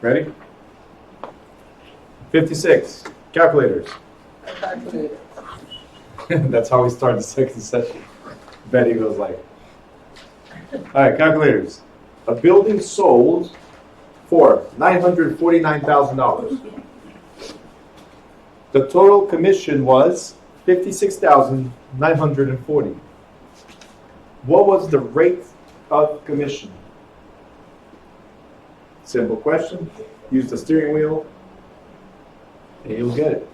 Ready? 56. Calculators. Calculator. That's how we start the second session. Betty goes like. All right, calculators. A building sold for $949,000. The total commission was $56,940. What was the rate of commission? Simple question. Use the steering wheel, and you'll get it.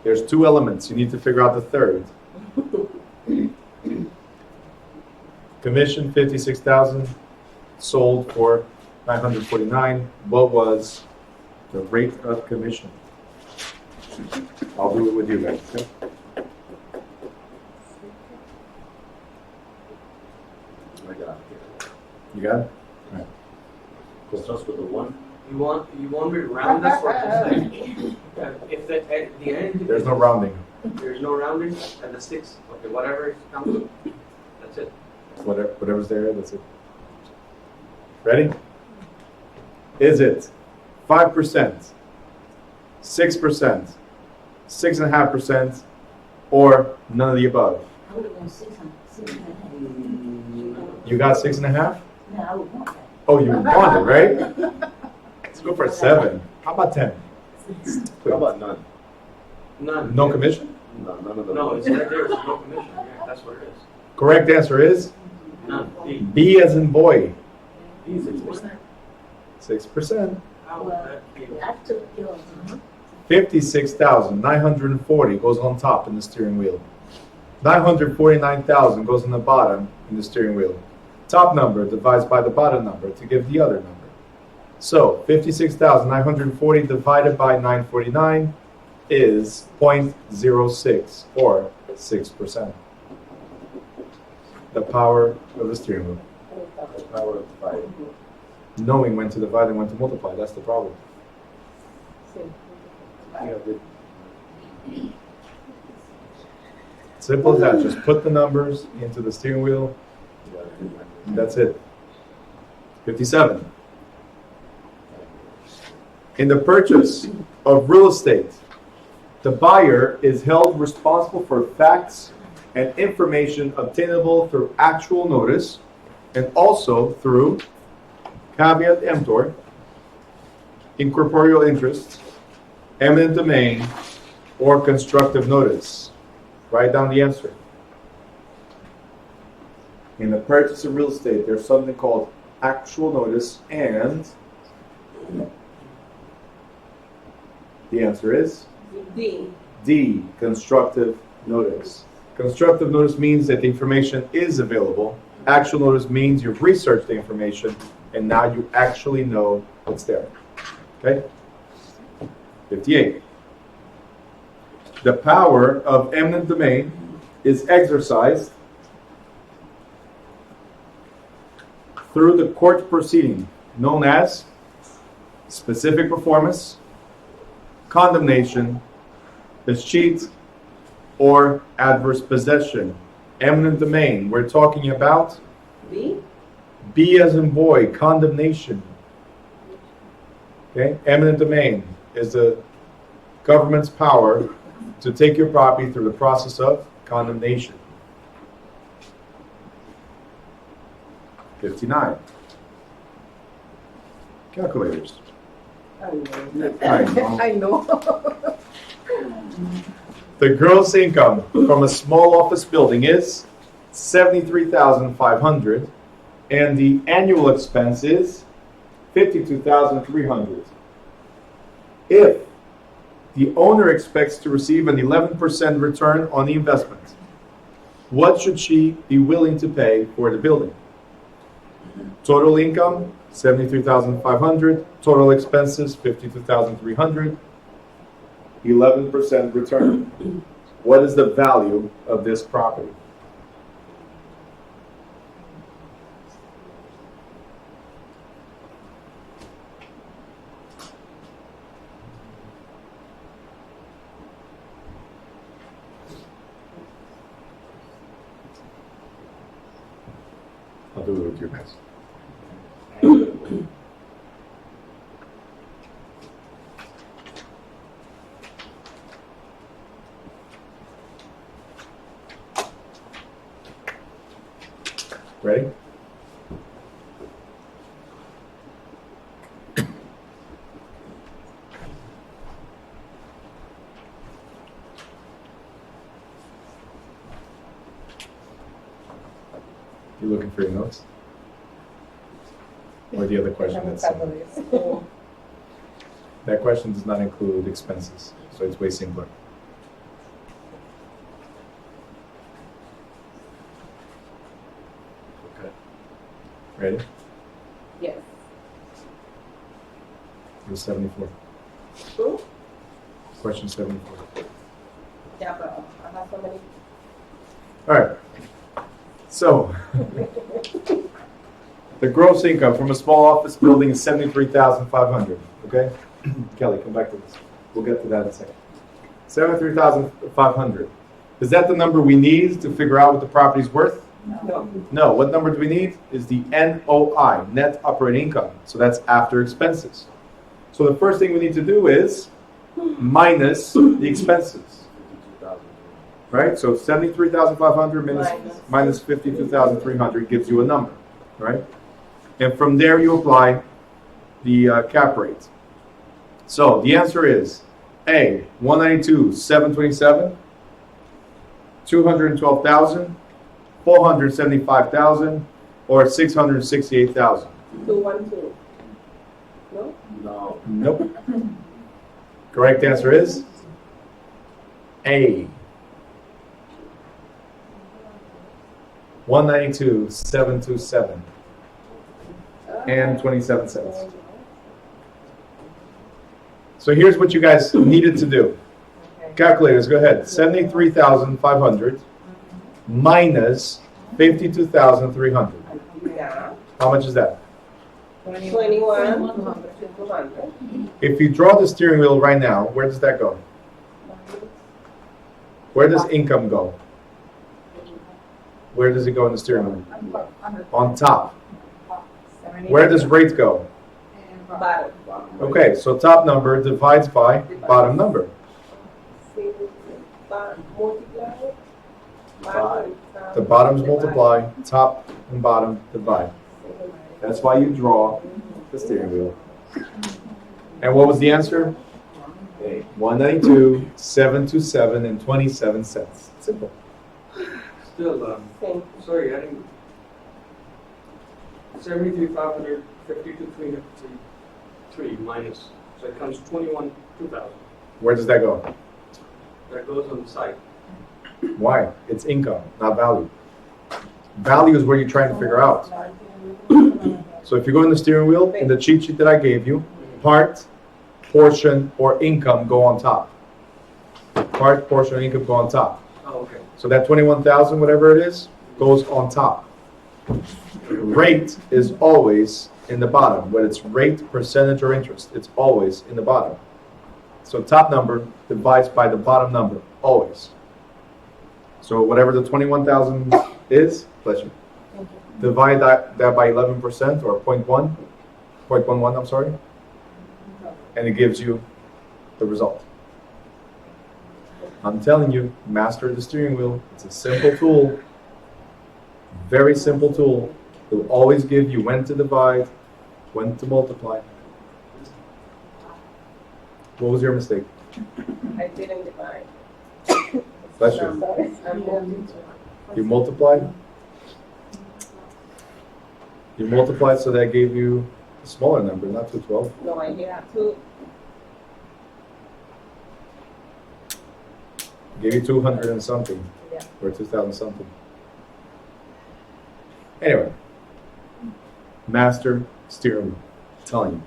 There's two elements. You need to figure out the third. Commission 56,000, sold for 949. What was the rate of commission? I'll do it with you guys. Okay? I got it. You got it? All right. Starts with the 1. You want me to round this or just like, if at the end There's no rounding. there's no rounding at the 6, okay, whatever comes, that's it. Whatever's there, that's it. Ready? Is it 5%, 6%, 6.5%, or none of the above? I would have gone 6.5. You got 6.5? No, I would want that. Oh, you want it, right? Let's go for 7. How about 10? How about none? None. No commission? No, none of them. No, it's right there, it's no commission, yeah, that's what it is. Correct answer is None. D. B as in boy. D 6%. 6%. How would that be? I took yours. 56,940 goes on top in the steering wheel. 949,000 goes on the bottom in the steering wheel. Top number divides by the bottom number to give the other number. So 56,940 divided by 949 is 0.06 or 6%. The power of the steering wheel. The power of 5. Knowing when to divide and when to multiply, that's the problem. Yeah, good. Simple as that. Just put the numbers into the steering wheel. And that's it. 57. In the purchase of real estate, the buyer is held responsible for facts and information obtainable through actual notice and also through caveat emptor, incorporeal interest, eminent domain, or constructive notice. Write down the answer. In the purchase of real estate, there's something called actual notice, and the answer is D. D, constructive notice. Constructive notice means that the information is available. Actual notice means you've researched the information and now you actually know what's there. Okay? 58. The power of eminent domain is exercised through the court proceeding known as specific performance, condemnation, escheat, or adverse possession. Eminent domain, we're talking about B. B as in boy, condemnation. Okay? Eminent domain is the government's power to take your property through the process of condemnation. 59. Calculators. I know. I know. I know. The gross income from a small office building is $73,500, and the annual expense is $52,300. If the owner expects to receive an 11% return on the investment, what should she be willing to pay for the building? Total income, $73,500. Total expenses, $52,300. 11% return. What is the value of this property? I'll do it with your best. Ready? You looking for your notes? Or the other question that's similar? That question does not include expenses, so it's way simpler. Okay. Ready? Yes. It was 74. Who? Question 74. Yeah, but I have so many. All right. So, the gross income from a small office building is 73,500. Okay? Kelly, come back to this. We'll get to that in a second. 73,500. Is that the number we need to figure out what the property's worth? No. No. What number do we need? Is the NOI, net operating income. So that's after expenses. So the first thing we need to do is minus the expenses. 52,000. Right? So 73,500 minus 52,300 gives you a number. Right? And from there you apply the cap rate. So the answer is A, 192,727, 212,000, 475,000, or 668,000. 212. No? No. Nope. Correct answer is A. 192,727 and 27 cents. So here's what you guys needed to do. Calculators, go ahead. 73,500 minus 52,300. Yeah. How much is that? 21,200. If you draw the steering wheel right now, where does that go? Where does income go? Where does it go in the steering wheel? On top. Where does rate go? Bottom. Okay, so top number divides by bottom number. Multiply. The bottoms multiply, top and bottom divide. That's why you draw the steering wheel. And what was the answer? 192,727 and 27 cents. Simple. Still, Same. sorry, I didn't. 73,500, 52,303 minus, so it comes 21,200. Where does that go? That goes on the side. Why? It's income, not value. Value is where you're trying to figure out. So if you go in the steering wheel, in the cheat sheet that I gave you, part, portion, or income go on top. Part, portion, or income go on top. Oh, okay. So that 21,000, whatever it is, goes on top. Rate is always in the bottom. Whether it's rate, percentage, or interest, it's always in the bottom. So top number divides by the bottom number, always. So whatever the 21,000 is, bless you, divide that by 11% or 0.11, I'm sorry, and it gives you the result. I'm telling you, master the steering wheel. It's a simple tool, very simple tool. It will always give you when to divide, when to multiply. What was your mistake? I didn't divide. Bless you. I'm sorry. I'm multiplying. You multiplied? You multiplied, so that gave you a smaller number, not 212. No, I have to. Gave you 200 and something, Yeah. or 2,000 something. Anyway, master steering wheel. I'm telling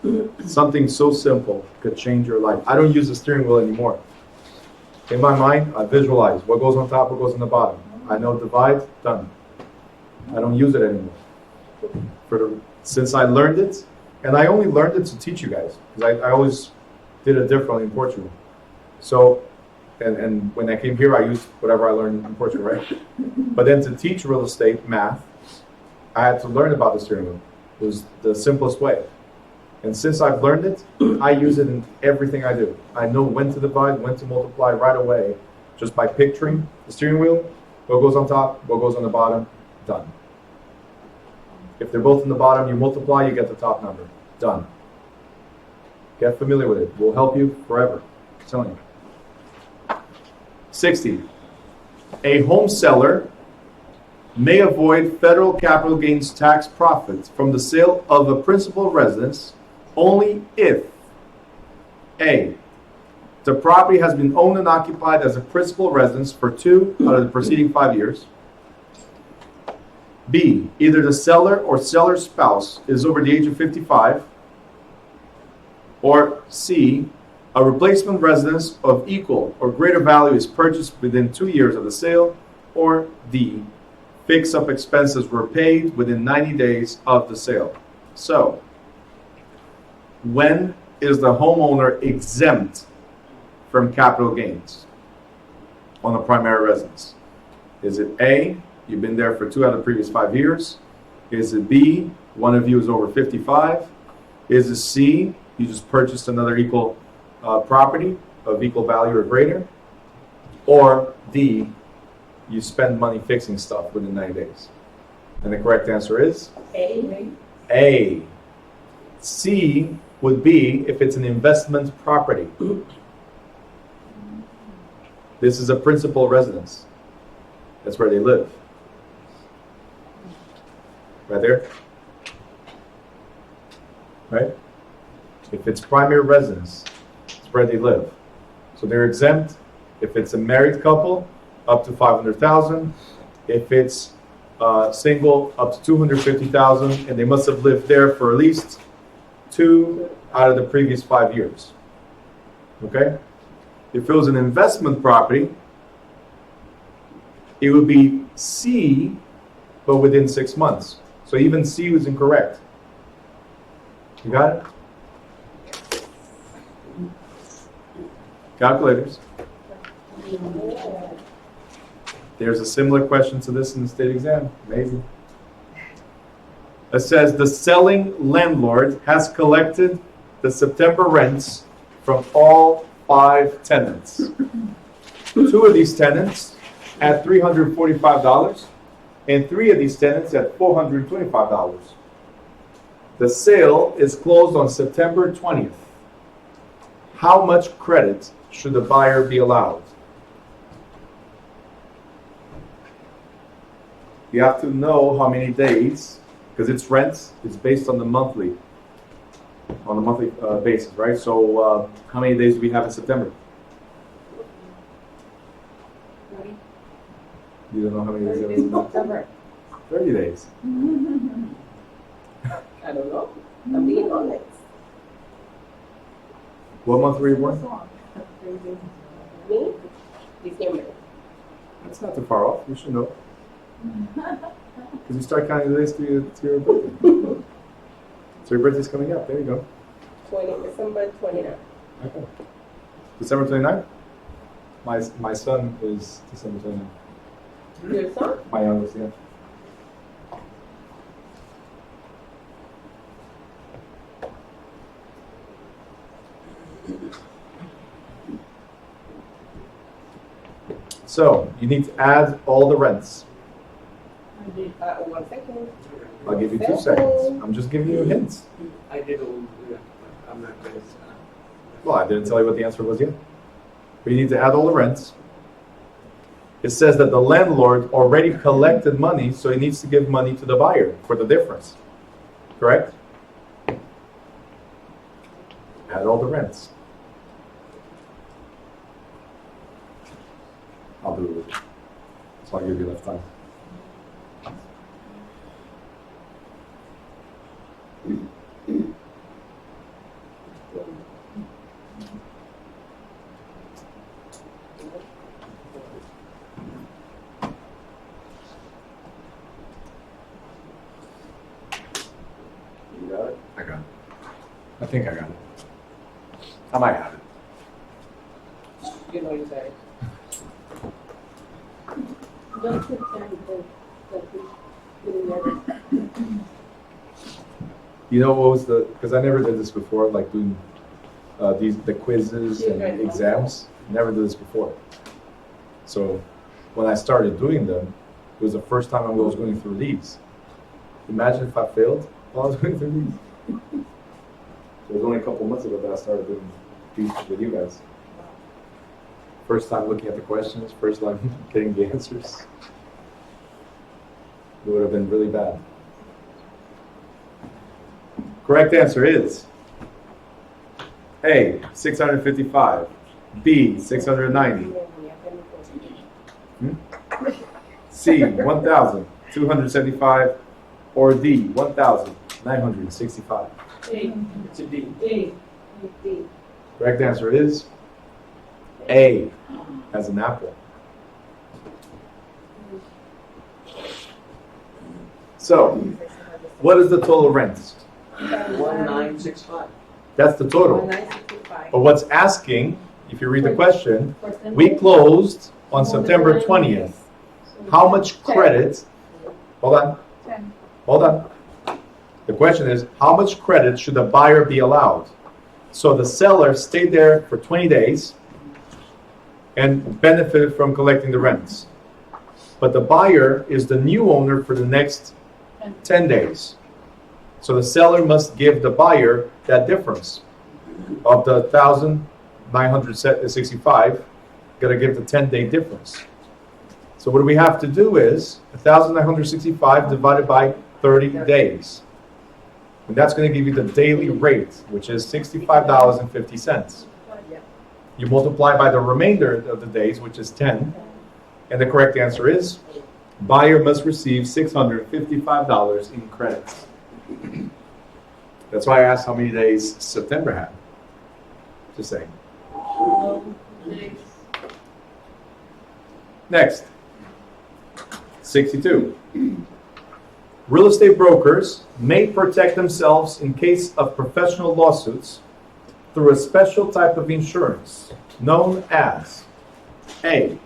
you. Something so simple could change your life. I don't use the steering wheel anymore. In my mind, I visualize what goes on top, what goes on the bottom. I know divide, done. I don't use it anymore. Since I learned it, and I only learned it to teach you guys, because I always did it differently in Portugal. So, and when I came here, I used whatever I learned in Portugal, right? But then to teach real estate math, I had to learn about the steering wheel. It was the simplest way. And since I've learned it, I use it in everything I do. I know when to divide, when to multiply right away, just by picturing the steering wheel, what goes on top, what goes on the bottom, done. If they're both on the bottom, you multiply, you get the top number. Done. Get familiar with it. It will help you forever. I'm telling you. 60. A home seller may avoid federal capital gains tax profits from the sale of a principal residence only if A, the property has been owned and occupied as a principal residence for 2 out of the preceding 5 years. B, either the seller or seller's spouse is over the age of 55. Or C, a replacement residence of equal or greater value is purchased within 2 years of the sale. Or D, fix-up expenses were paid within 90 days of the sale. So, when is the homeowner exempt from capital gains on a primary residence? Is it A, you've been there for 2 out of the previous 5 years? Is it B, one of you is over 55? Is it C, you just purchased another equal property of equal value or greater? Or D, you spend money fixing stuff within 90 days? And the correct answer is A. C would be if it's an investment property. This is a principal residence. That's where they live. Right there? Right? If it's primary residence, it's where they live. So they're exempt if it's a married couple, up to $500,000. If it's single, up to $250,000, and they must have lived there for at least 2 out of the previous 5 years. Okay? If it was an investment property, it would be C, but within 6 months. So even C was incorrect. You got it? Calculators. There's a similar question to this in the state exam. Amazing. It says the selling landlord has collected the September rents from all 5 tenants. 2 of these tenants at $345, and 3 of these tenants at $425. The sale is closed on September 20th. How much credit should the buyer be allowed? You have to know how many days, because it's rent, it's based on the monthly, basis, right? So how many days do we have in September? You don't know how many days we have in September? 30 days. I don't know. I'm being honest. What month were you born? Me? December. That's not too far off. You should know. Because you start counting the days to your birthday. So your birthday's coming up. There you go. December 29th. Okay. December 29th? My son is December 29th. Your son? My youngest, yeah. So, you need to add all the rents. 1 second. I'll give you 2 seconds. I'm just giving you hints. I did all, yeah, I'm not very, Well, I didn't tell you what the answer was yet. But you need to add all the rents. It says that the landlord already collected money, so he needs to give money to the buyer for the difference. Correct? Add all the rents. I'll do it with you. So I'll give you enough time. think I got it. I might have it. You know you got it. Don't pretend that we didn't get it. You know what was because I never did this before, like doing the quizzes and exams. Never did this before. So when I started doing them, it was the first time I was going through these. Imagine if I failed while I was going through these. It was only a couple months ago that I started doing these with you guys. First time looking at the questions, first time getting the answers. It would have been really bad. Correct answer is A, 655, B, 690, C, 1,275, or D, 1,965. It's a D. Correct answer is A, as an apple. So, what is the total rent? 1965. That's the total. 1965. But what's asking, if you read the question, we closed on September 20th. How much credit, hold on, hold on. The question is, how much credit should the buyer be allowed? So the seller stayed there for 20 days and benefited from collecting the rents. But the buyer is the new owner for the next 10 days. So the seller must give the buyer that difference of the 1,965, gotta give the 10-day difference. So what we have to do is 1,965 divided by 30 days. And that's gonna give you the daily rate, which is $65.50. You multiply by the remainder of the days, which is 10, and the correct answer is buyer must receive $655 in credits. That's why I asked how many days September had. Just saying. Next. 62. Real estate brokers may protect themselves in case of professional lawsuits through a special type of insurance known as A,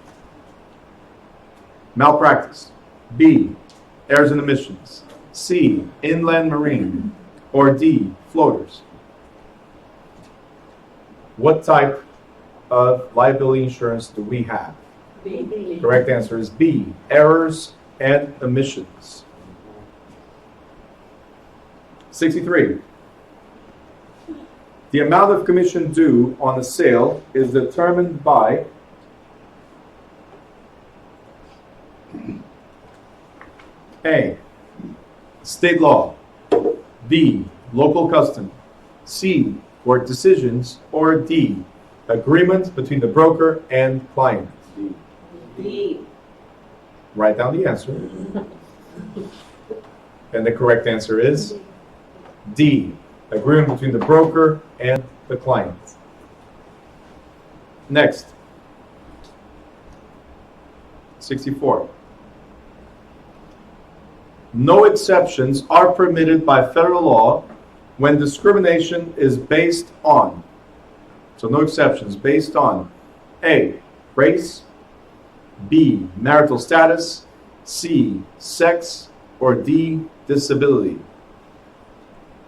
malpractice, B, errors and omissions, C, inland marine, or D, floaters. What type of liability insurance do we have? B. Correct answer is B, errors and omissions. 63. The amount of commission due on a sale is determined by A, state law, B, local custom, C, court decisions, or D, agreement between the broker and client. B. Write down the answer. And the correct answer is D, agreement between the broker and the client. Next. 64. No exceptions are permitted by federal law when discrimination is based on. So no exceptions based on A, race, B, marital status, C, sex, or D, disability.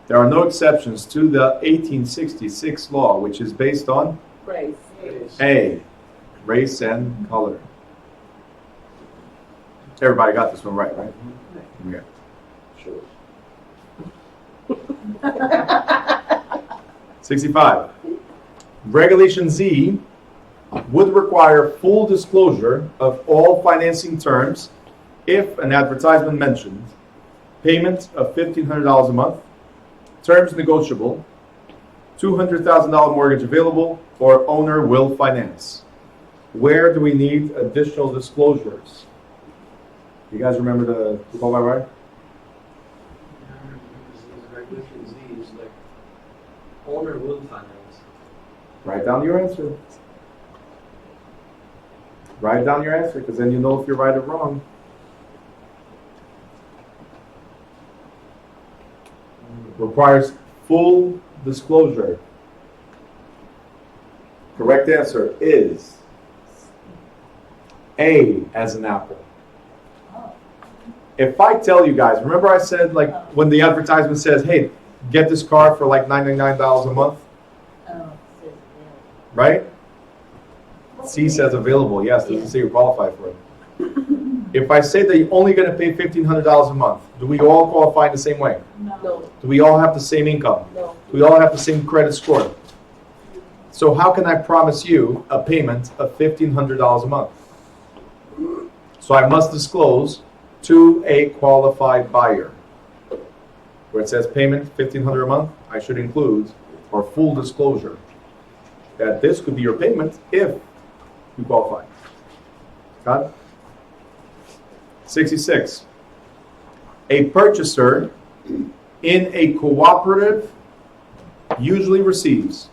There are no exceptions to the 1866 law, which is based on Race. A, race and color. Everybody got this one right? Okay. Sure. 65. Regulation Z would require full disclosure of all financing terms if an advertisement mentioned payment of $1,500 a month, terms negotiable, $200,000 mortgage available, or owner will finance. Where do we need additional disclosures? You guys remember the 255? Regulation Z is like owner will finance. Write down your answer. Write down your answer, because then you know if you're right or wrong. Requires full disclosure. Correct answer is A as an apple. If I tell you guys, remember I said like when the advertisement says, hey, get this car for like $99 a month, right? C says available, yes, doesn't say you qualify for it. If I say that you're only going to pay $1,500 a month, do we all qualify in the same way? No, Do we all have the same income? no. Do we all have the same credit score? So how can I promise you a payment of $1,500 a month? So I must disclose to a qualified buyer. Where it says payment $1,500 a month, I should include, or full disclosure, that this could be your payment if you qualify. Got it? 66. A purchaser in a cooperative usually receives,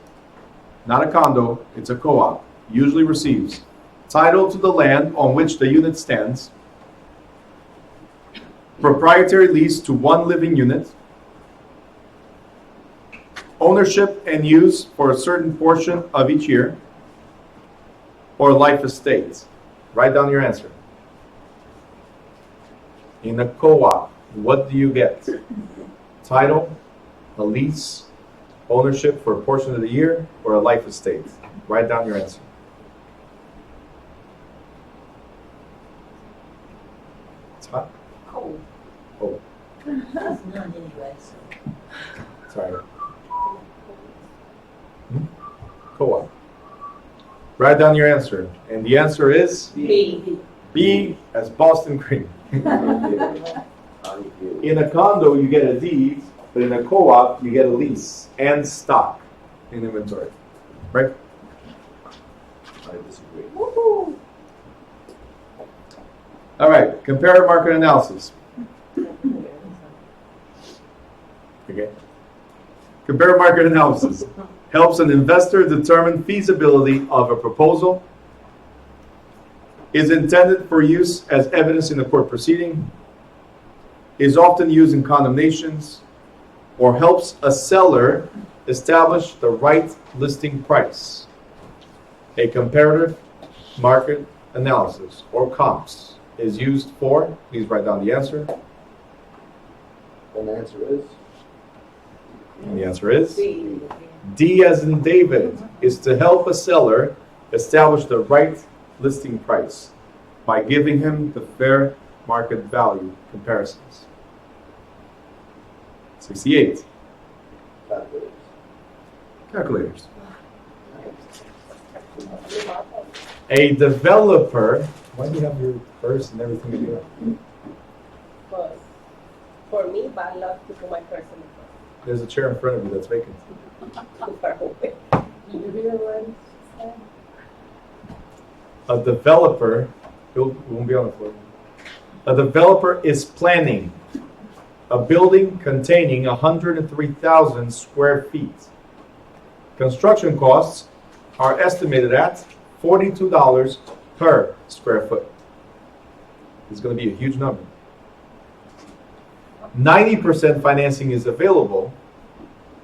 not a condo, it's a co-op, usually receives title to the land on which the unit stands, proprietary lease to one living unit, ownership and use for a certain portion of each year, or life estate. Write down your answer. In a co-op, what do you get? Title, a lease, ownership for a portion of the year, or a life estate? Write down your answer. It's hot. Cold. Oh, It's none anyway, so. sorry. Co-op. Write down your answer. And the answer is B. B as Boston Cream. In a condo, you get a deed, but in a co-op, you get a lease and stock in inventory. Right? I disagree. Woohoo. All right. Comparative market analysis. Okay. Comparative market analysis helps an investor determine feasibility of a proposal, is intended for use as evidence in a court proceeding, is often used in condemnations, or helps a seller establish the right listing price. A comparative market analysis, or comps, is used for, please write down the answer, And the answer is? and the answer is B. D as in David, is to help a seller establish the right listing price by giving him the fair market value comparisons. 68. Calculators. Calculators. A developer, why do you have your purse and everything in here? But for me, but I love to put my purse in the There's a chair in front of you that's vacant. too far away. Did you hear what he said? A developer, it won't be on the floor. A developer is planning a building containing 103,000 square feet. Construction costs are estimated at $42 per square foot. It's going to be a huge number. 90% financing is available.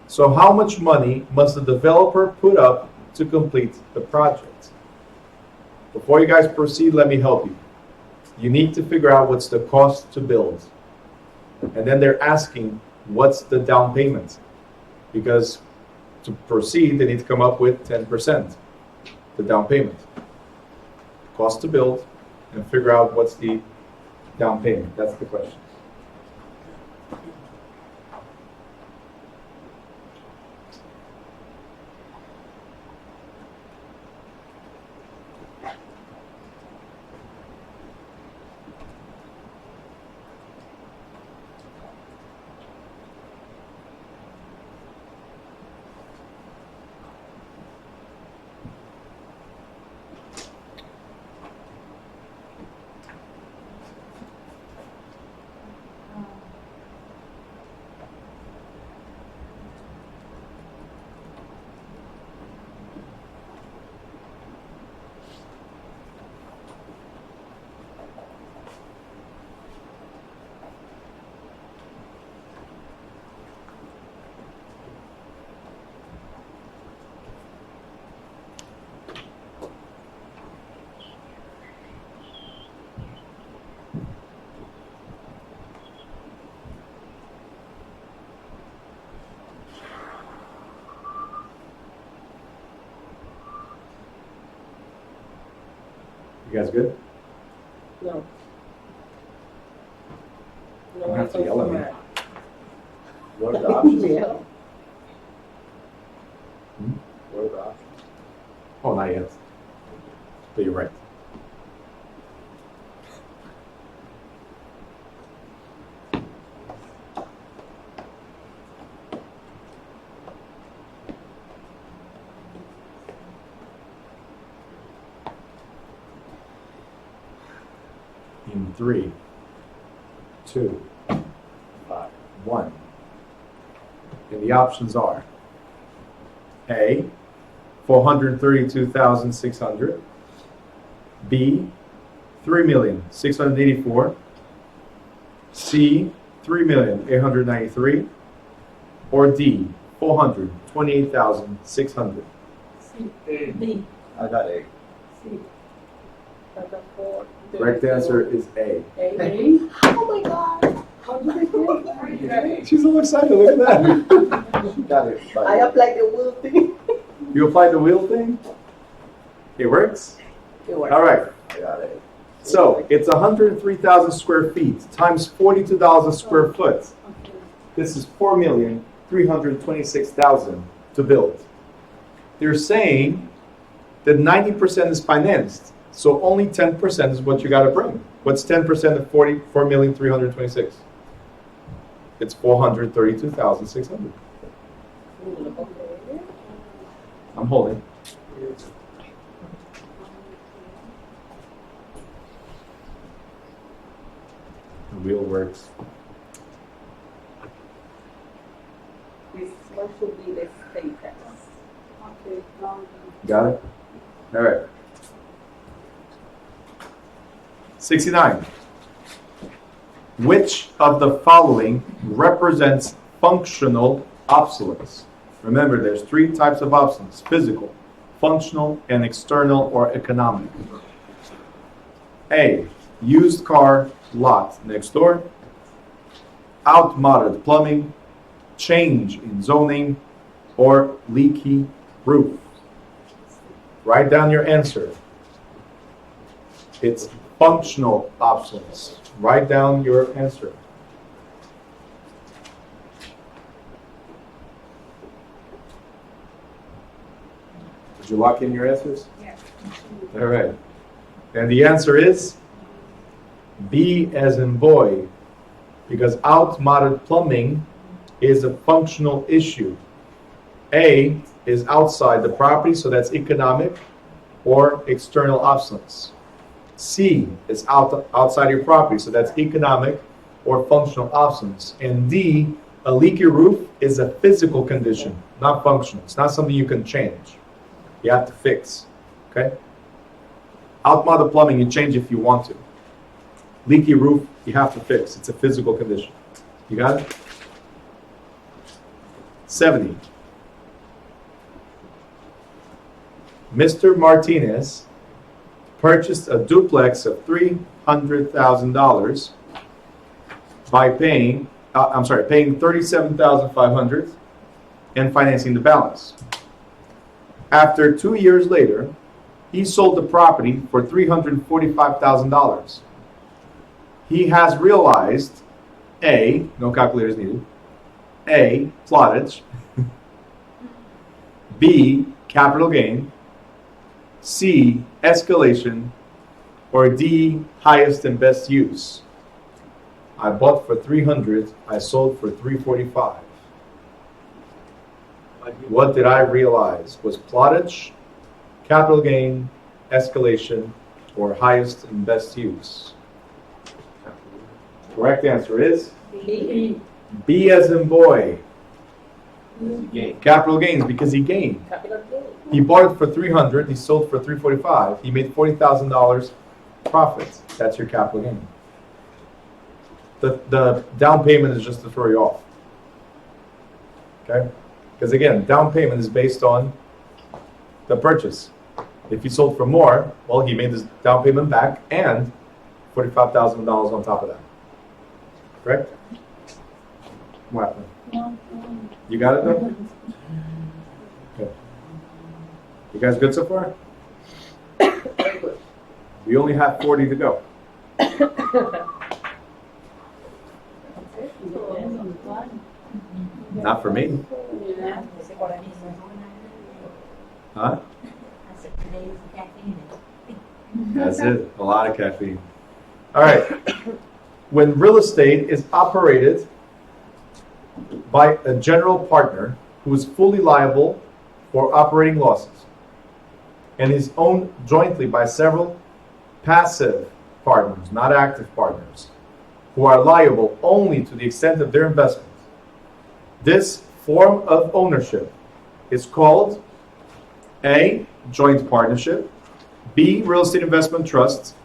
So how much money must the developer put up to complete the project? Before you guys proceed, let me help you. You need to figure out what's the cost to build. And then they're asking, what's the down payment? Because to proceed, they need to come up with 10%, the down payment. Cost to build, and figure out what's the down payment. That's the question. You guys good? No. You don't have to yell at me. What are the options? Yeah. What are the options? Oh, not yet. But you're right. In 3, 2, 1. And the options are A, 432,600, B, 3,684,000, C, 3,893,000, or D, 428,600. C, A. D, I got A. C. Number 4. Correct answer is A. A. Oh my God. How did they get it? She's all excited, look at that. She got it. by I applied the wheel thing. You applied the wheel thing? It works? It worked. All right. I got A. So it's 103,000 square feet times $42 a square foot. Okay. This is 4,326,000 to build. They're saying that 90% is financed, so only 10% is what you got to bring. What's 10% of 4,326,000? It's 432,600. I'm holding. The wheel works. This one should be the state tax. Okay, now, Got it? All right. 69. Which of the following represents functional obsolescence? Remember, there's 3 types of obsolescence: physical, functional, and external or economic. A, used car lot next door, outmoded plumbing, change in zoning, or leaky roof. Write down your answer. It's functional obsolescence. Write down your answer. Did you lock in your answers? yes. All right. And the answer is B as in boy, because outmoded plumbing is a functional issue. A is outside the property, so that's economic or external obsolescence. C is outside your property, so that's economic or functional obsolescence. And D, a leaky roof is a physical condition, not functional. It's not something you can change. You have to fix. Okay? Outmoded plumbing, you change if you want to. Leaky roof, you have to fix. It's a physical condition. You got it? 70. Mr. Martinez purchased a duplex of $300,000 by paying $37,500 and financing the balance. After 2 years later, he sold the property for $345,000. He has realized A, no calculators needed, A, plottage, B, capital gain, C, escalation, or D, highest and best use. I bought for 300, I sold for 345. What did I realize? Was plottage, capital gain, escalation, or highest and best use? Correct answer is B. B as in boy. Gain. Capital gains, because he gained. Capital gain. He bought it for 300, he sold for 345. He made $40,000 profit. That's your capital gain. The down payment is just to throw you off. Okay? Because again, down payment is based on the purchase. If he sold for more, well, he made his down payment back and $45,000 on top of that. Correct? What happened? No, You got it though? Okay. You guys good so far? Very good. We only have 40 to go. Depends on the fund. Not for me. Yeah. Huh? That's it. A lot of caffeine. All right. When real estate is operated by a general partner who is fully liable for operating losses and is owned jointly by several passive partners, not active partners, who are liable only to the extent of their investments, this form of ownership is called A, joint partnership, B, real estate investment trust,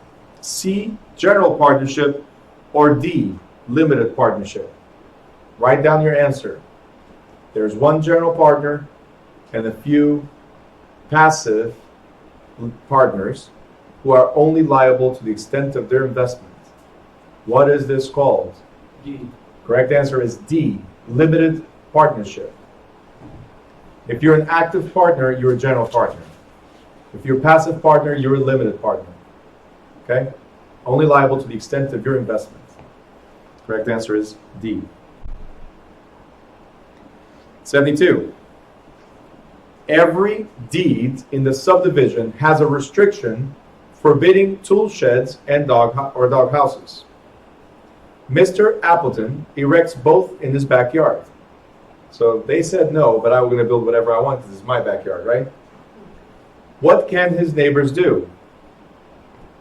C, general partnership, or D, limited partnership. Write down your answer. There's one general partner and a few passive partners who are only liable to the extent of their investment. What is this called? D. Correct answer is D, limited partnership. If you're an active partner, you're a general partner. If you're a passive partner, you're a limited partner. Okay? Only liable to the extent of your investment. Correct answer is D. 72. Every deed in the subdivision has a restriction forbidding tool sheds and dog houses. Mr. Appleton erects both in his backyard. So they said no, but I'm going to build whatever I want because it's my backyard, right? What can his neighbors do?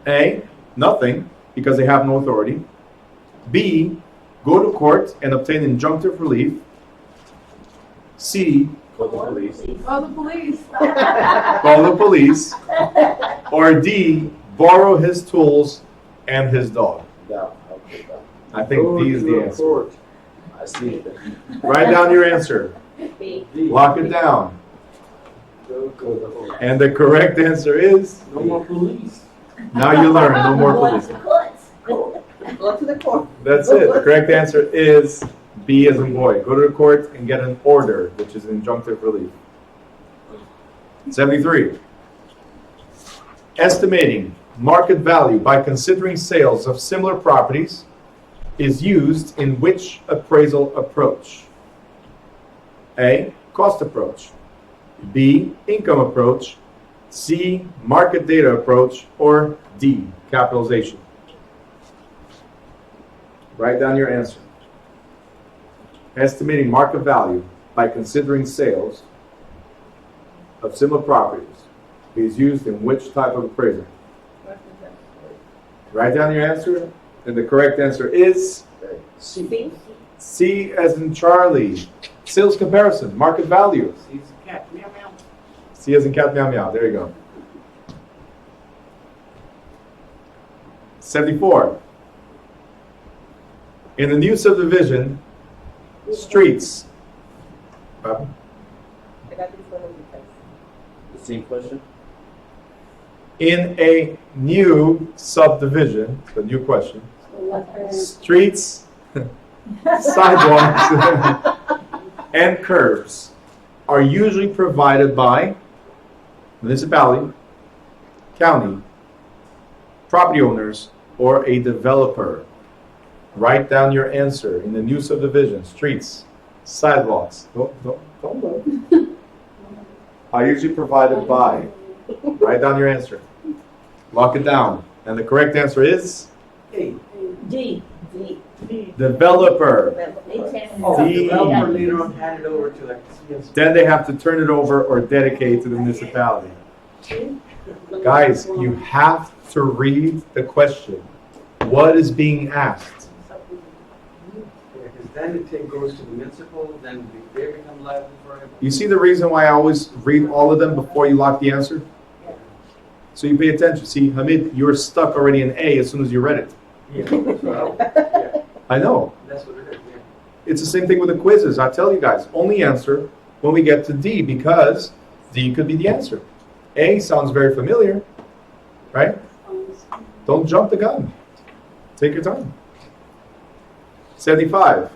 A, nothing, because they have no authority. B, go to court and obtain injunctive relief. C, Call the police. Call the police. call the police. Or D, borrow his tools and his dog. Yeah, okay, that. I think D is the answer. I see it. Write down your answer. B. Lock it down. Go to the police. And the correct answer is, No more police. now you learn, no more Go police. to the courts. Go to the court. That's it. The correct answer is B as in boy. Go to the court and get an order, which is injunctive relief. 73. Estimating market value by considering sales of similar properties is used in which appraisal approach? A, cost approach. B, income approach. C, market data approach. Or D, capitalization. Write down your answer. Estimating market value by considering sales of similar properties is used in which type of appraisal? Write down your answer, and the correct answer is Okay. C. C as in Charlie. Sales comparison, market value. He's a cat. Meow meow. C as in cat, meow meow. There you go. 74. In the new subdivision, streets. Papa? I got this one in the place. The same question? In a new subdivision, the new question, streets, sidewalks, and curbs are usually provided by municipality, county, property owners, or a developer. Write down your answer. In the new subdivision, streets, sidewalks, don't look. Are usually provided by. Write down your answer. Lock it down. And the correct answer is Hey. D. D. developer. Oh, D. developer later on handed over to like CS. Then they have to turn it over or dedicate to the municipality. Guys, you have to read the question. What is being asked? Because then it goes to the municipal, then they become liable for it. You see the reason why I always read all of them before you lock the answer? So you pay attention. See, Hamid, you were stuck already in A as soon as you read it. Yeah. So, yeah. I know. That's what it is. Yeah. It's the same thing with the quizzes. I tell you guys, only answer when we get to D because D could be the answer. A sounds very familiar, right? Don't jump the gun. Take your time. 75.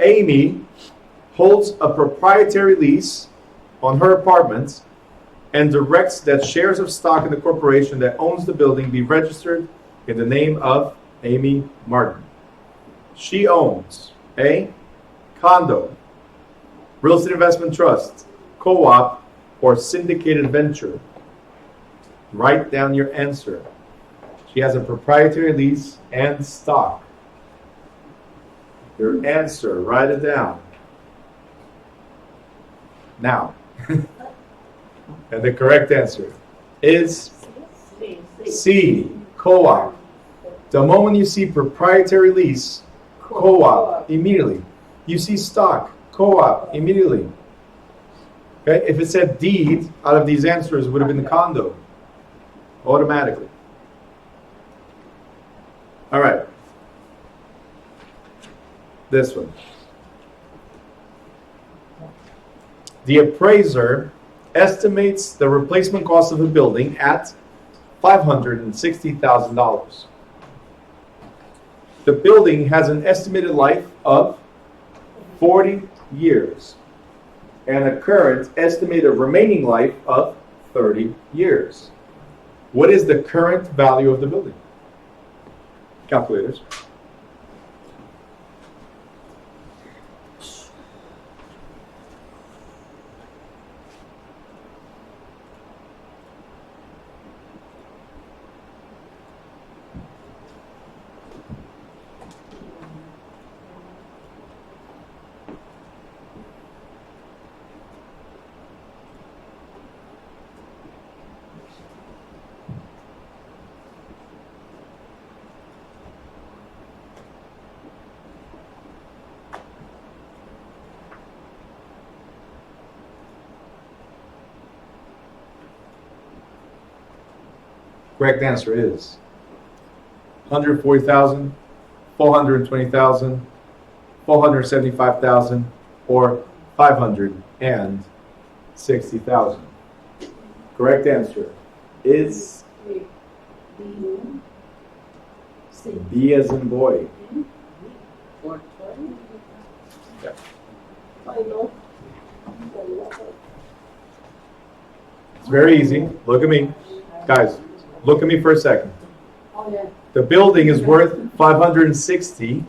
Amy holds a proprietary lease on her apartment and directs that shares of stock in the corporation that owns the building be registered in the name of Amy Martin. She owns A, condo, real estate investment trust, co-op, or syndicated venture. Write down your answer. She has a proprietary lease and stock. Your answer, write it down. Now. And the correct answer is C, co-op. The moment you see proprietary lease, co-op, immediately. You see stock, co-op, immediately. Okay, if it said deed, out of these answers, it would have been the condo. Automatically. All right. This one. The appraiser estimates the replacement cost of a building at $560,000. The building has an estimated life of 40 years and a current estimated remaining life of 30 years. What is the current value of the building? Calculators. Correct answer is 140,000, 420,000, 475,000, or 560,000. Correct answer is B as in boy. I know. It's very easy. Look at me. Guys, look at me for a second. Oh, yeah. The building is worth 560,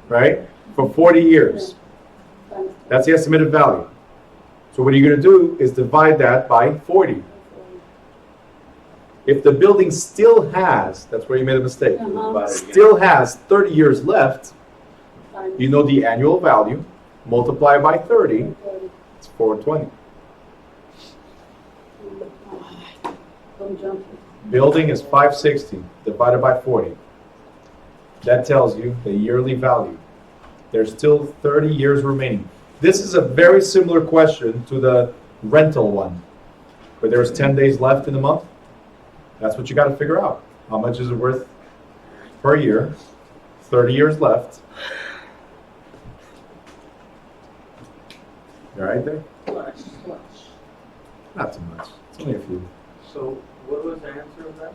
right, for 40 years. That's the estimated value. So what you're going to do is divide that by 40. If the building still has, that's where you made a mistake, still has 30 years left, you know the annual value, multiply by 30, it's 420. Don't jump. Building is 560 divided by 40. That tells you the yearly value. There's still 30 years remaining. This is a very similar question to the rental one, where there's 10 days left in the month. That's what you got to figure out. How much is it worth per year? 30 years left. You all right there? Much. Not too much. It's only a few. So what was the answer of that?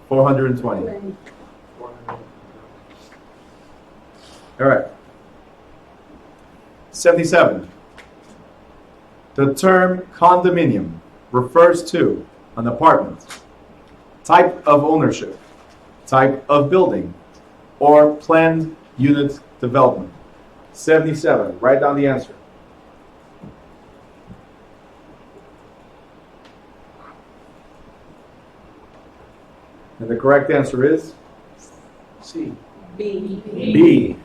420. 400. All right. 77. The term condominium refers to an apartment, type of ownership, type of building, or planned unit development. 77. Write down the answer. And the correct answer is C. B. B.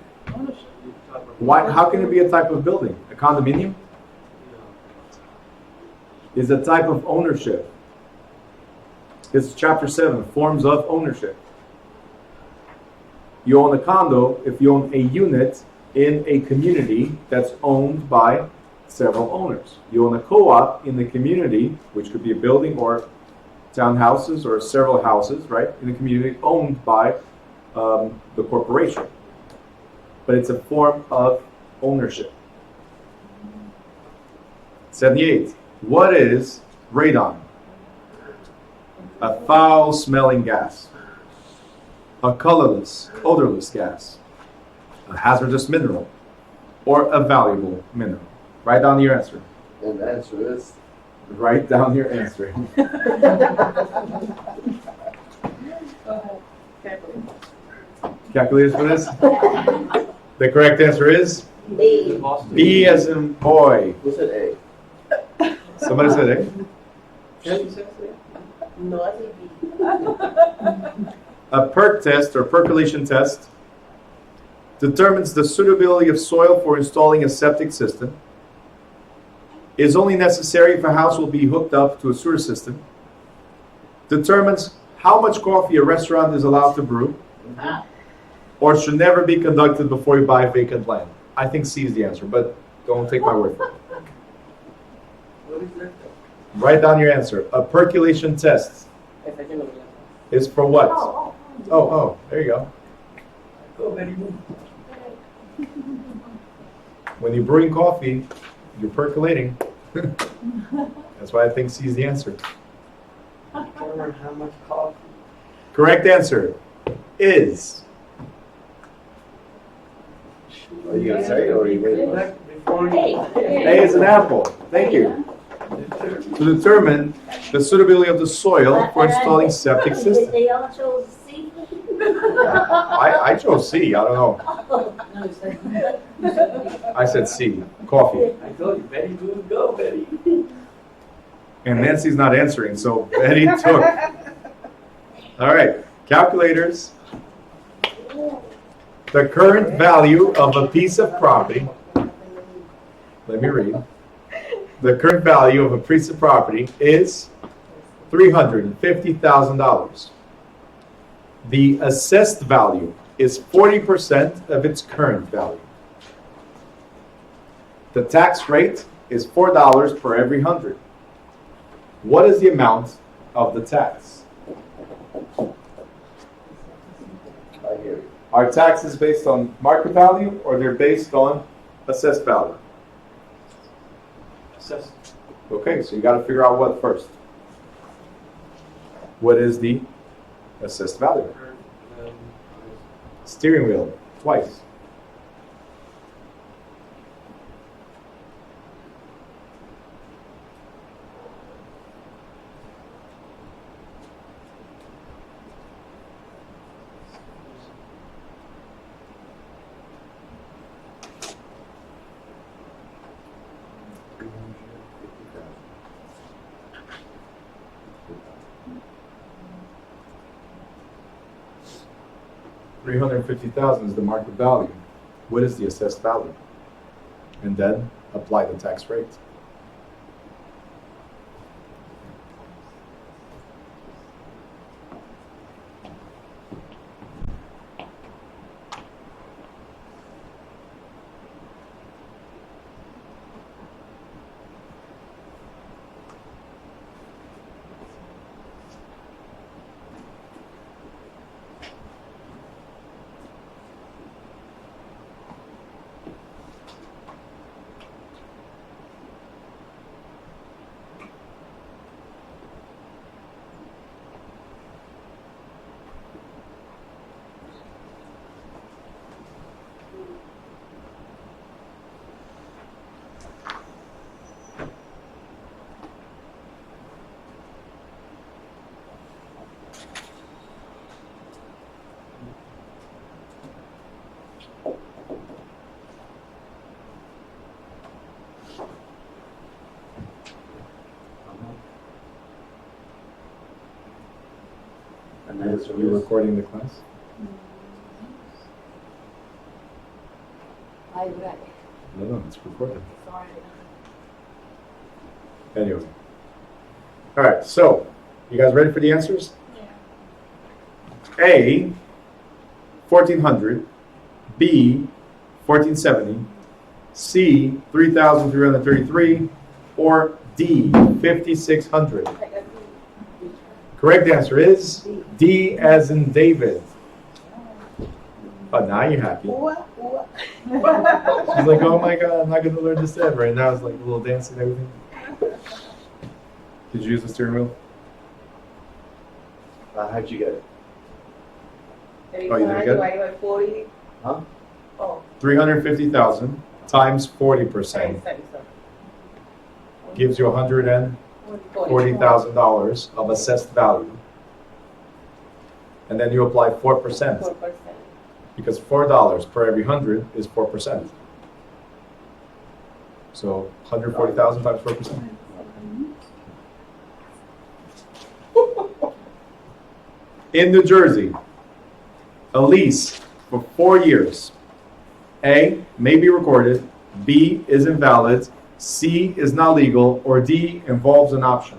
Why? How can it be a type of building? A condominium is a type of ownership. It's chapter 7, forms of ownership. You own a condo if you own a unit in a community that's owned by several owners. You own a co-op in the community, which could be a building or townhouses or several houses, right, in the community owned by the corporation. But it's a form of ownership. 78. What is radon? A foul-smelling gas, a colorless, odorless gas, a hazardous mineral, or a valuable mineral. Write down your answer. And the answer is, Write down your answer. Go ahead. Carefully. Calculators for this? The correct answer is B. Boston. B as in boy. who said A? Somebody said A. Kelly says it. No, I say B. A perk test or percolation test determines the suitability of soil for installing a septic system. Is only necessary if a house will be hooked up to a sewer system. Determines how much coffee a restaurant is allowed to brew. Or should never be conducted before you buy vacant land. I think C is the answer, but don't take my word for it. What is that? Write down your answer. A percolation test is for what? Oh, there you go. Go, Betty Boo. When you're brewing coffee, you're percolating. That's why I think C is the answer. Determine how much coffee. Correct answer is Are you gonna say it or are you waiting? Before you. A is an apple. Thank you. To determine the suitability of the soil for installing septic systems. They all chose C. I chose C. I don't know. No, you said. I said C. Coffee. I told you, Betty Boo, go, Betty. And Nancy's not answering, so Betty took. All right. Calculators. The current value of a piece of property. Let me read. The current value of a piece of property is $350,000. The assessed value is 40% of its current value. The tax rate is $4 per every 100. What is the amount of the tax? I hear you. Are taxes based on market value or they're based on assessed value? Assess. Okay, so you got to figure out what first. What is the assessed value? Steering wheel, twice. $350,000 is the market value. What is the assessed value? And then apply the tax rate. And the answer Are you is, recording the class? I read. No, it's recorded. Sorry. Anyway. All right, so you guys ready for the answers? Yeah. A, 1400. B, 1470. C, 3333. Or D, 5600. I got B. Correct answer is D as in David. But now you're happy. What? She's like, oh my God, I'm not going to learn this ever. And now it's like a little dance and everything. Did you use the steering wheel? how'd you get it? Oh, you didn't get it? Divided by 40. Huh? Oh, 350,000 times 40%. sorry. gives you $140,000 of assessed value. And then you apply 4%, 4%. because $4 per every 100 is 4%. So 140,000 times 4%. In New Jersey, a lease for 4 years, A, may be recorded, B, is invalid, C, is not legal, or D, involves an option.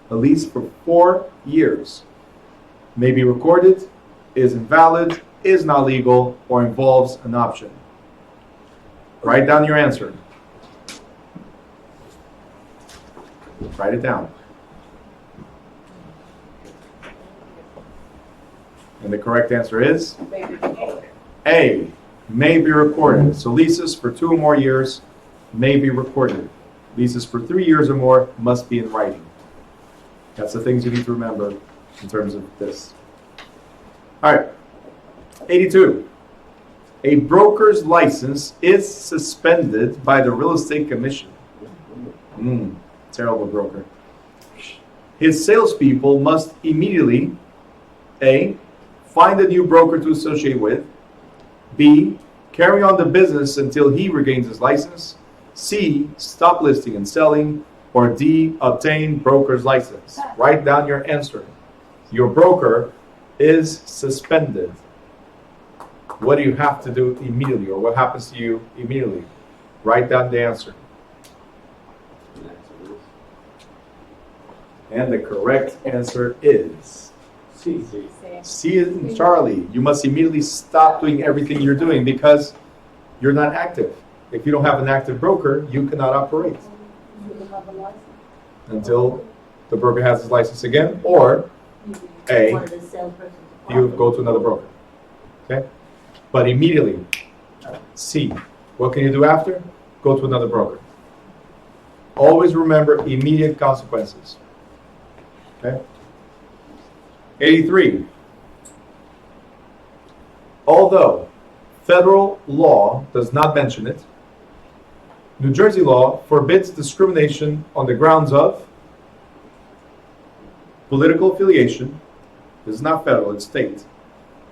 A lease for 4 years may be recorded, is invalid, is not legal, or involves an option. Write down your answer. Write it down. And the correct answer is Maybe. A, may be recorded. So leases for 2 or more years may be recorded. Leases for 3 years or more must be in writing. That's the things you need to remember in terms of this. All right. 82. A broker's license is suspended by the Real Estate Commission. Terrible broker. His salespeople must immediately, A, find a new broker to associate with, B, carry on the business until he regains his license, C, stop listing and selling, or D, obtain broker's license. Write down your answer. Your broker is suspended. What do you have to do immediately, or what happens to you immediately? Write down the answer. And the correct answer is C. C is in Charlie. You must immediately stop doing everything you're doing because you're not active. If you don't have an active broker, you cannot operate You don't have a license. until the broker has his license again, or A, One of the salespersons. you go to another broker. Okay? But immediately, C. What can you do after? Go to another broker. Always remember immediate consequences. Okay? 83. Although federal law does not mention it, New Jersey law forbids discrimination on the grounds of political affiliation. This is not federal, it's state.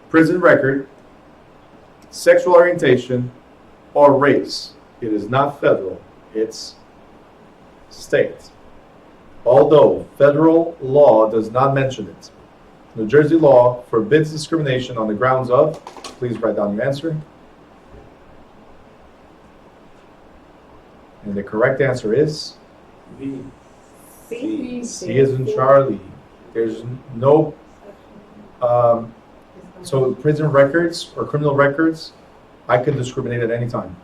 Prison record, sexual orientation, or race. It is not federal, it's state. Although federal law does not mention it, New Jersey law forbids discrimination on the grounds of, please write down your answer. And the correct answer is B. C. C is in Charlie. There's no, so prison records or criminal records, I can discriminate at any time.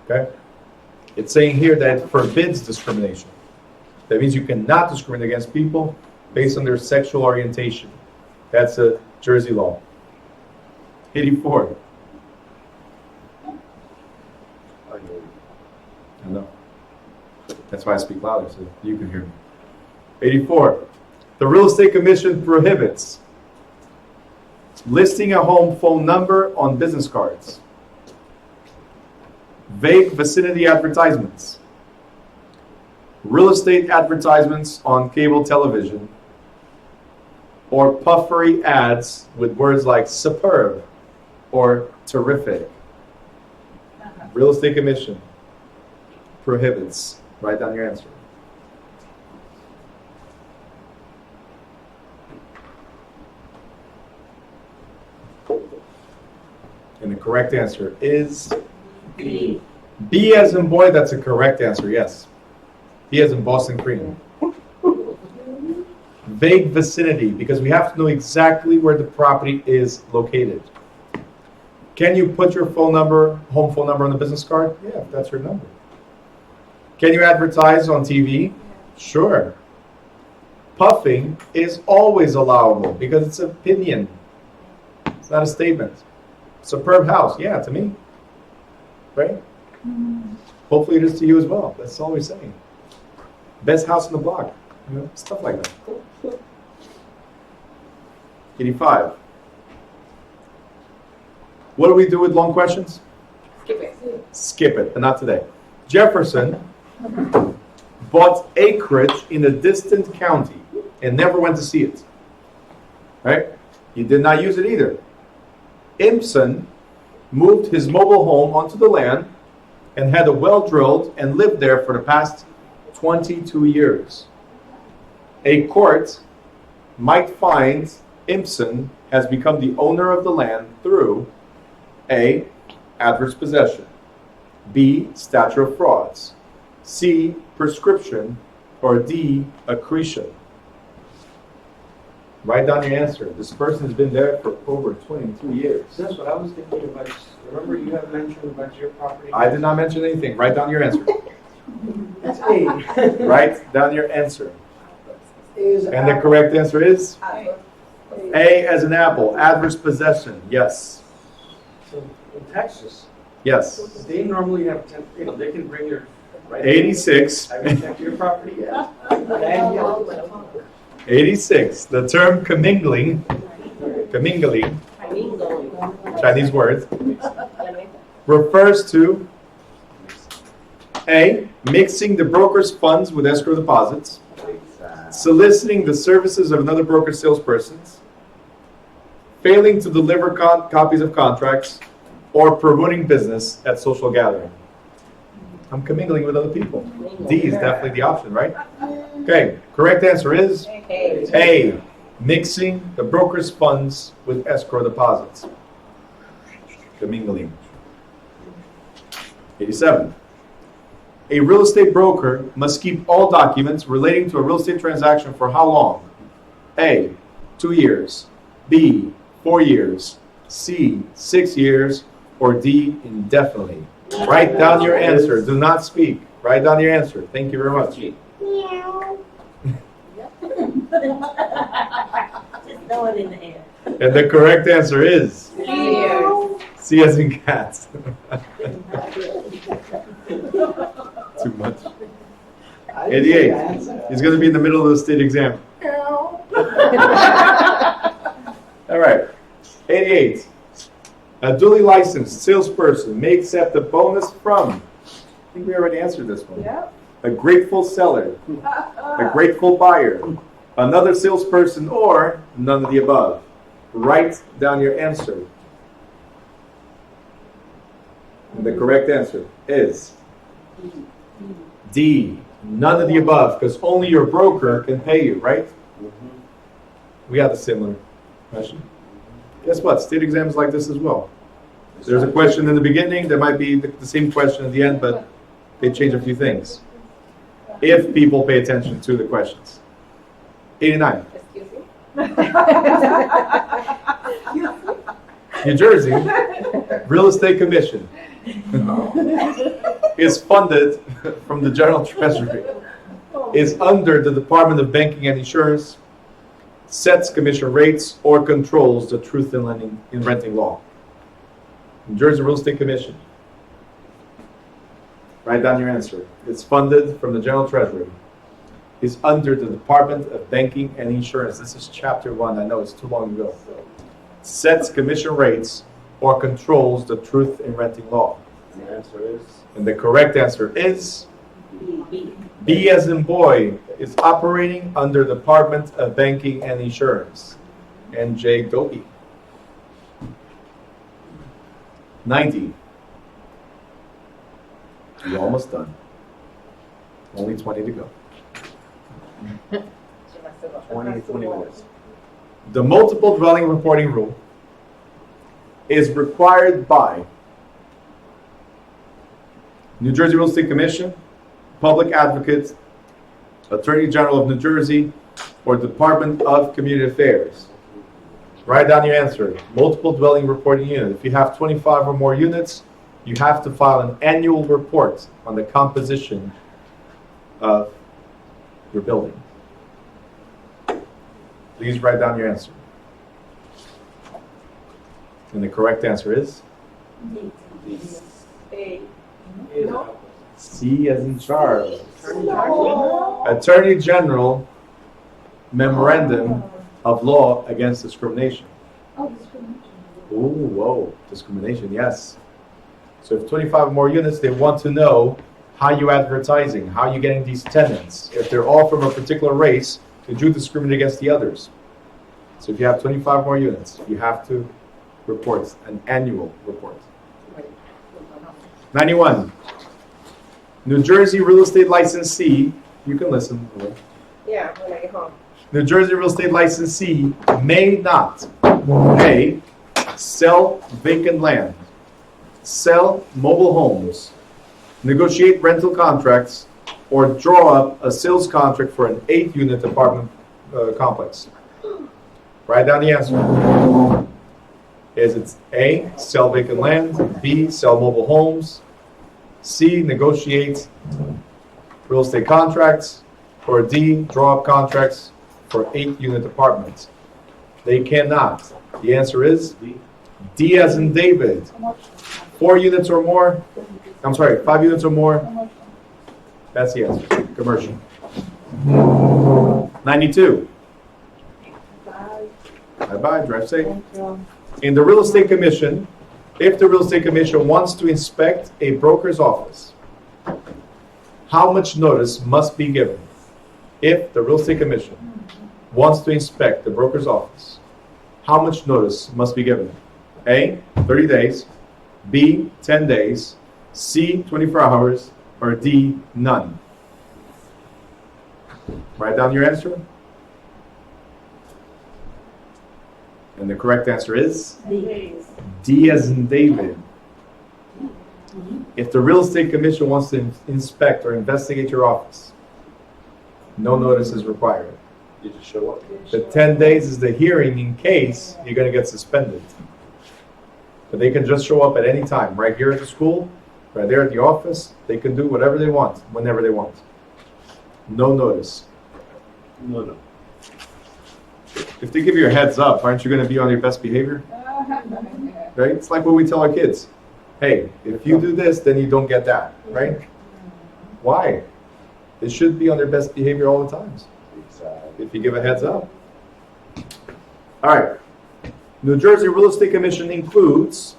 Okay? It's saying here that it forbids discrimination. That means you cannot discriminate against people based on their sexual orientation. That's a Jersey law. 84. I know. That's why I speak louder, so you can hear me. 84. The Real Estate Commission prohibits listing a home phone number on business cards, vague vicinity advertisements, real estate advertisements on cable television, or puffery ads with words like superb or terrific. Real Estate Commission prohibits. Write down your answer. And the correct answer is B. B as in boy. That's a correct answer, yes. B as in Boston cream. Vague vicinity, because we have to know exactly where the property is located. Can you put your phone number, home phone number on the business card? Yeah, if that's your number. Can you advertise on TV? Sure. Puffing is always allowable because it's an opinion. It's not a statement. Superb house, yeah, to me. Right? Hopefully it is to you as well. That's all we're saying. Best house in the block. You know, stuff like that. 85. What do we do with long questions? Skip it. Skip it, but not today. Jefferson bought acreage in a distant county and never went to see it. Right? He did not use it either. Impson moved his mobile home onto the land and had a well drilled and lived there for the past 22 years. A court might find Impson has become the owner of the land through A. Adverse possession, B. Statute of frauds, C. Prescription, or D. Accretion. Write down your answer. This person has been there for over 22 years. That's what I was thinking about. Remember you have mentioned about your property? I did not mention anything. Write down your answer. That's A. Write down your answer. Is And the correct answer is Apple. A as in apple. Adverse possession. Yes. So in Texas, Yes. they normally have, they can bring your, right? 86. Have you checked your property yet? And yeah. 86. The term commingling, Chinese word, refers to A. Mixing the broker's funds with escrow deposits, soliciting the services of another broker salesperson, failing to deliver copies of contracts, or promoting business at social gathering. I'm commingling with other people. D is definitely the option, right? Okay, correct answer is A. Mixing the broker's funds with escrow deposits. Commingling. 87. A real estate broker must keep all documents relating to a real estate transaction for how long? A. 2 years. B. 4 years. C. 6 years. Or D. Indefinitely. Write down your answer. Do not speak. Write down your answer. Thank you very much. Just throw it in the air. And the correct answer is C as in cat. Too much. 88. He's going to be in the middle of the state exam. All right. 88. A duly licensed salesperson may accept a bonus from, I think we already answered this one. Yep. A grateful seller, a grateful buyer, another salesperson, or none of the above. Write down your answer. And the correct answer is D, none of the above, because only your broker can pay you, right? We have a similar question. Guess what? State exams like this as well. There's a question in the beginning, there might be the same question at the end, but they change a few things. If people pay attention to the questions. 89. Excuse me? New Jersey Real Estate Commission is funded from the General Treasury, is under the Department of Banking and Insurance, sets commission rates, or controls the truth in renting law. New Jersey Real Estate Commission. Write down your answer. It's funded from the General Treasury. Is under the Department of Banking and Insurance. This is chapter 1. I know it's too long ago. Sets commission rates or controls the truth in renting law. And the answer is? And the correct answer is B. B as in boy, is operating under Department of Banking and Insurance. NJ Gopi. 90. You're almost done. Only 20 to go. 20 minutes. The multiple dwelling reporting rule is required by New Jersey Real Estate Commission, Public Advocate, Attorney General of New Jersey, or Department of Community Affairs. Write down your answer. Multiple dwelling reporting unit. If you have 25 or more units, you have to file an annual report on the composition of your building. Please write down your answer. And the correct answer is A. C as in Charles. Attorney General Memorandum of Law Against Discrimination. Oh, discrimination. Ooh, whoa, discrimination, yes. So if 25 more units, they want to know How you advertising? How you getting these tenants? If they're all from a particular race, did you discriminate against the others? So if you have 25 more units, you have to report an annual report. 91. New Jersey real estate licensee, you can listen. Yeah, when I get home. New Jersey real estate licensee may not A, sell vacant land, sell mobile homes, negotiate rental contracts, or draw up a sales contract for an 8-unit apartment complex. Write down the answer. Is it A, sell vacant land, B, sell mobile homes, C, negotiate real estate contracts, or D, draw up contracts for 8-unit apartments? They cannot. The answer is D as in David. 4 units or more. I'm sorry, 5 units or more. That's the answer. Commercial. 92. Bye-bye. Drive safe. In the real estate commission, if the real estate commission wants to inspect a broker's office, how much notice must be given? If the real estate commission wants to inspect the broker's office, how much notice must be given? A, 30 days, B, 10 days, C, 24 hours, or D, none? Write down your answer. And the correct answer is D as in David. If the real estate commission wants to inspect or investigate your office, no notice is required. You just show up. The 10 days is the hearing in case you're going to get suspended. But they can just show up at any time, right here at the school, right there at the office. They can do whatever they want, whenever they want. No notice. No. If they give you a heads up, aren't you going to be on your best behavior? Right? It's like what we tell our kids. Hey, if you do this, then you don't get that, right? Why? They should be on their best behavior all the times. If you give a heads up. All right. New Jersey Real Estate Commission includes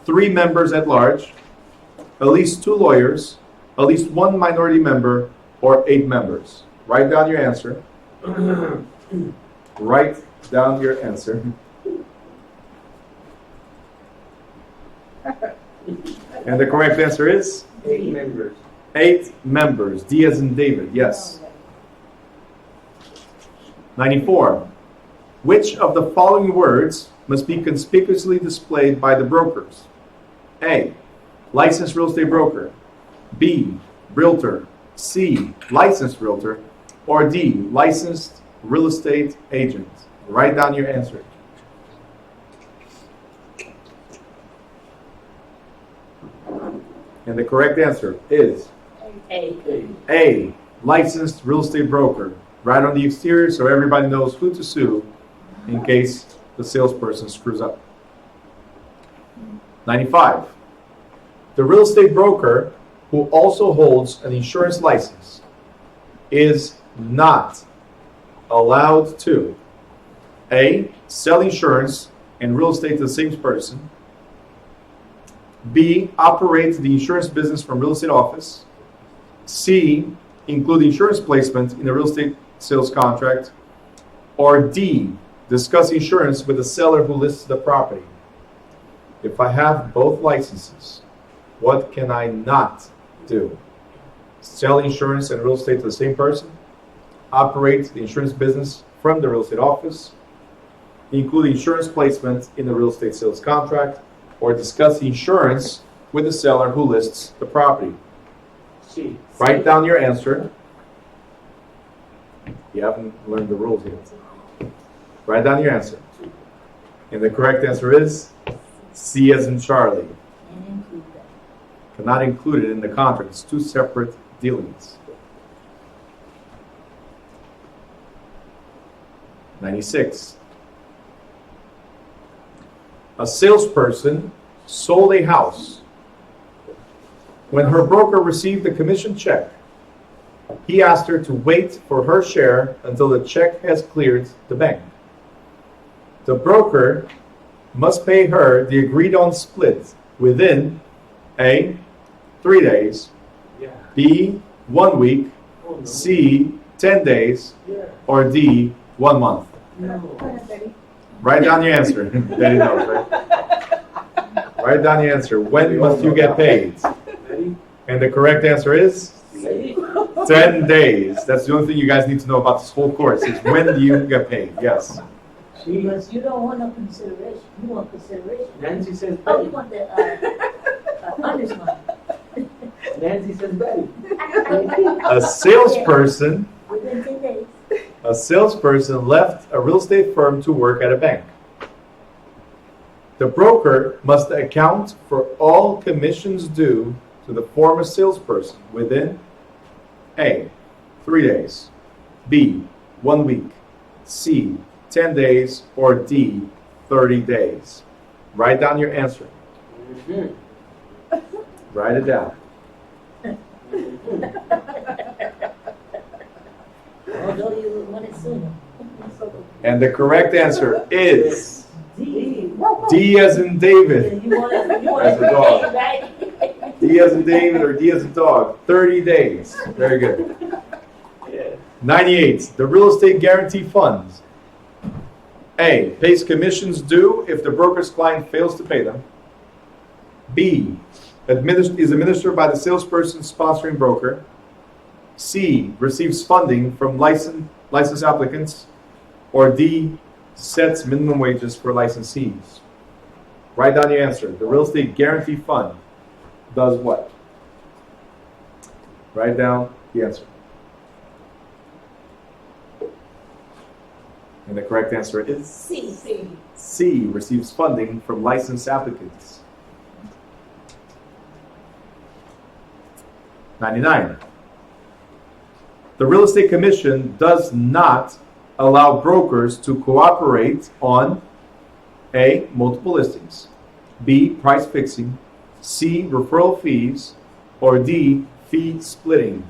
3 members at large, at least 2 lawyers, at least 1 minority member, or 8 members. Write down your answer. Write down your answer. And the correct answer is? 8 members. 8 members. D as in David, yes. 94. Which of the following words must be conspicuously displayed by the brokers? A, licensed real estate broker. B, realtor. C, licensed realtor. Or D, licensed real estate agent. Write down your answer. And the correct answer is A, licensed real estate broker. Right on the exterior so everybody knows who to sue in case the salesperson screws up. 95. The real estate broker who also holds an insurance license is not allowed to A, sell insurance and real estate to the same person. B, operate the insurance business from real estate office. C, include insurance placement in a real estate sales contract. Or D, discuss insurance with the seller who lists the property. If I have both licenses, what can I not do? Sell insurance and real estate to the same person, operate the insurance business from the real estate office, include insurance placement in the real estate sales contract, or discuss insurance with the seller who lists the property. C. Write down your answer. You haven't learned the rules yet. Write down your answer. And the correct answer is C as in Charlie. Cannot include it in the contract. It's 2 separate dealings. 96. A salesperson sold a house. When her broker received the commission check, he asked her to wait for her share until the check has cleared the bank. The broker must pay her the agreed on split within A, 3 days. Yeah. B, 1 week. Oh, no. C, 10 days. Yeah. Or D, 1 month. No. Write down your answer. Betty knows, right? Write down your answer. When must you get paid? Ready? And the correct answer is Ready? 10 days. That's the only thing you guys need to know about this whole course is when do you get paid? Yes. She, Because you don't want no consideration, you want consideration. Nancy says Oh, you Betty. want the, honest money. Nancy says Betty. A salesperson, Within 10 days. a salesperson left a real estate firm to work at a bank. The broker must account for all commissions due to the former salesperson within A, 3 days, B, 1 week, C, 10 days, or D, 30 days. Write down your answer. Mhm. Write it down. Although you want it sooner. And the correct answer is D. D as in David. You want it, you want As it a dog. right? D as in David or D as in dog. 30 days. Very good. Yeah. 98. The real estate guarantee fund. A. Pays commissions due if the broker's client fails to pay them. B. Is administered by the salesperson sponsoring broker. C. Receives funding from licensed applicants. Or D. Sets minimum wages for licensees. Write down your answer. The real estate guarantee fund does what? Write down the answer. And the correct answer is C. C. Receives funding from licensed applicants. 99. The Real Estate Commission does not allow brokers to cooperate on A. Multiple listings, B. Price fixing, C. Referral fees, or D. Fee splitting.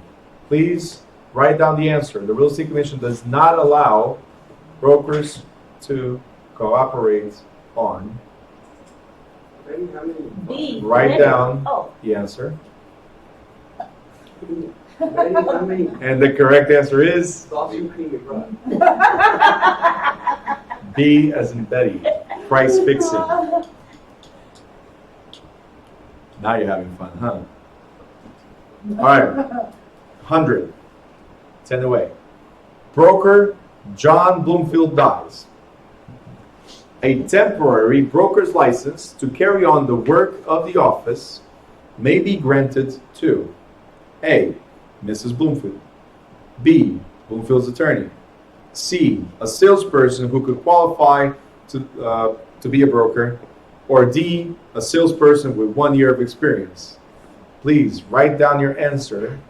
Please write down the answer. The Real Estate Commission does not allow brokers to cooperate on. Betty, how many? B. Write down Oh. the answer. Betty, how many? And the correct answer is Sauce you cream you brought? B as in Betty. Price fixing. Now you're having fun, huh? All right. 100. 10 away. Broker John Bloomfield dies. A temporary broker's license to carry on the work of the office may be granted to A. Mrs. Bloomfield, B. Bloomfield's attorney, C. A salesperson who could qualify to be a broker, or D. A salesperson with 1 year of experience. Please write down your answer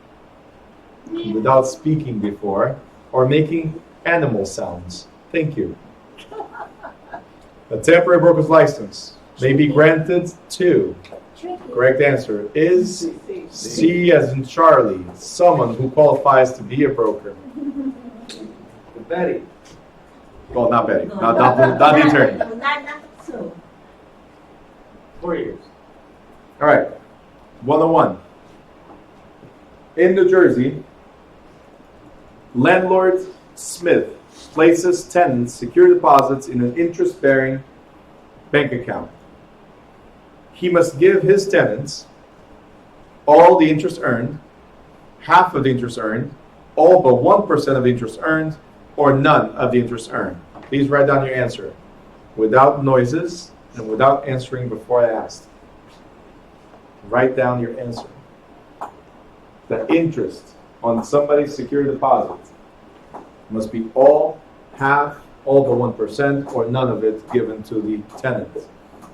without speaking before or making animal sounds. Thank you. A temporary broker's license may be granted to. Correct answer is C as in Charlie, someone who qualifies to be a broker. Betty. Well, not Betty, not the attorney. No, not so. 4 years. All right, 101. In New Jersey, landlord Smith places tenants' secure deposits in an interest-bearing bank account. He must give his tenants all the interest earned, half of the interest earned, all but 1% of the interest earned, or none of the interest earned. Please write down your answer without noises and without answering before I asked. Write down your answer. The interest on somebody's secure deposit must be all, half, all but 1%, or none of it given to the tenant.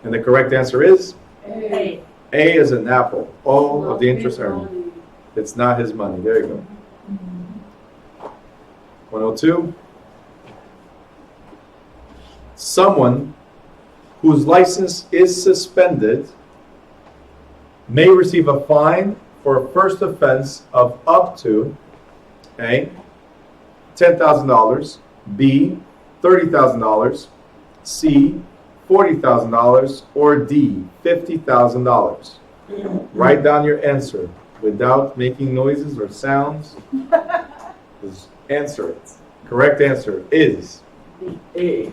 And the correct answer is A. A is an apple, all of the interest earned. It's not his money. There you go. 102. Someone whose license is suspended may receive a fine for a first offense of up to A. $10,000, B. $30,000, C. $40,000, or D. $50,000. Write down your answer without making noises or sounds. Just answer it. Correct answer is A.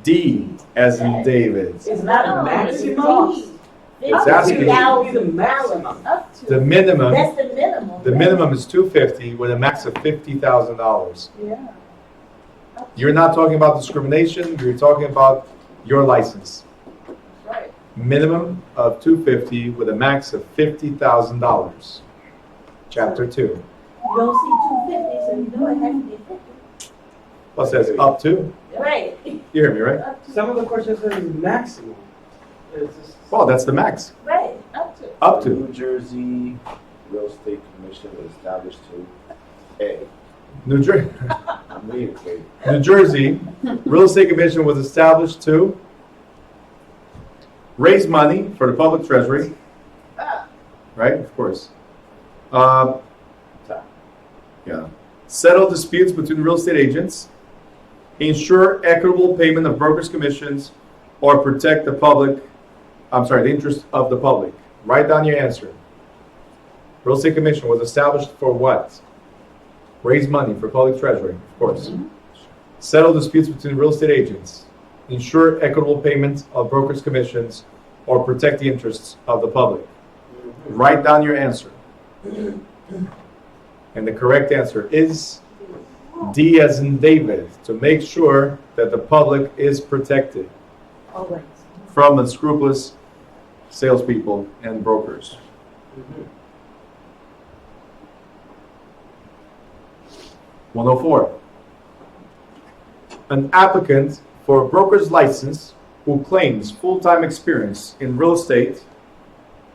D, as in David. It's not a No, maximum. It's asking you. It'll be the maximum. Up to. The minimum, That's the minimum. the minimum is $250 with a max of $50,000. Yeah. You're not talking about discrimination. You're talking about your license. Right. Minimum of $250 with a max of $50,000. Chapter 2. You don't see 250, so you know it has to be 50. What says up to? Right. You hear me, right? Up to. Some of the questions say maximum. It's just. Well, that's the max. Right. Up to. Up The to. New Jersey Real Estate Commission was established to A. New Jersey. I'm reading for you. New Jersey Real Estate Commission was established to raise money for the public treasury, right? Of course. Yeah. Settle disputes between real estate agents, ensure equitable payment of brokers' commissions, or protect the public. The interest of the public. Write down your answer. Real Estate Commission was established for what? Raise money for public treasury, of course. Settle disputes between real estate agents, ensure equitable payment of brokers' commissions, or protect the interests of the public. Write down your answer. And the correct answer is D, as in David, to make sure that the public is protected Always. from unscrupulous salespeople and brokers. 104. An applicant for a broker's license who claims full-time experience in real estate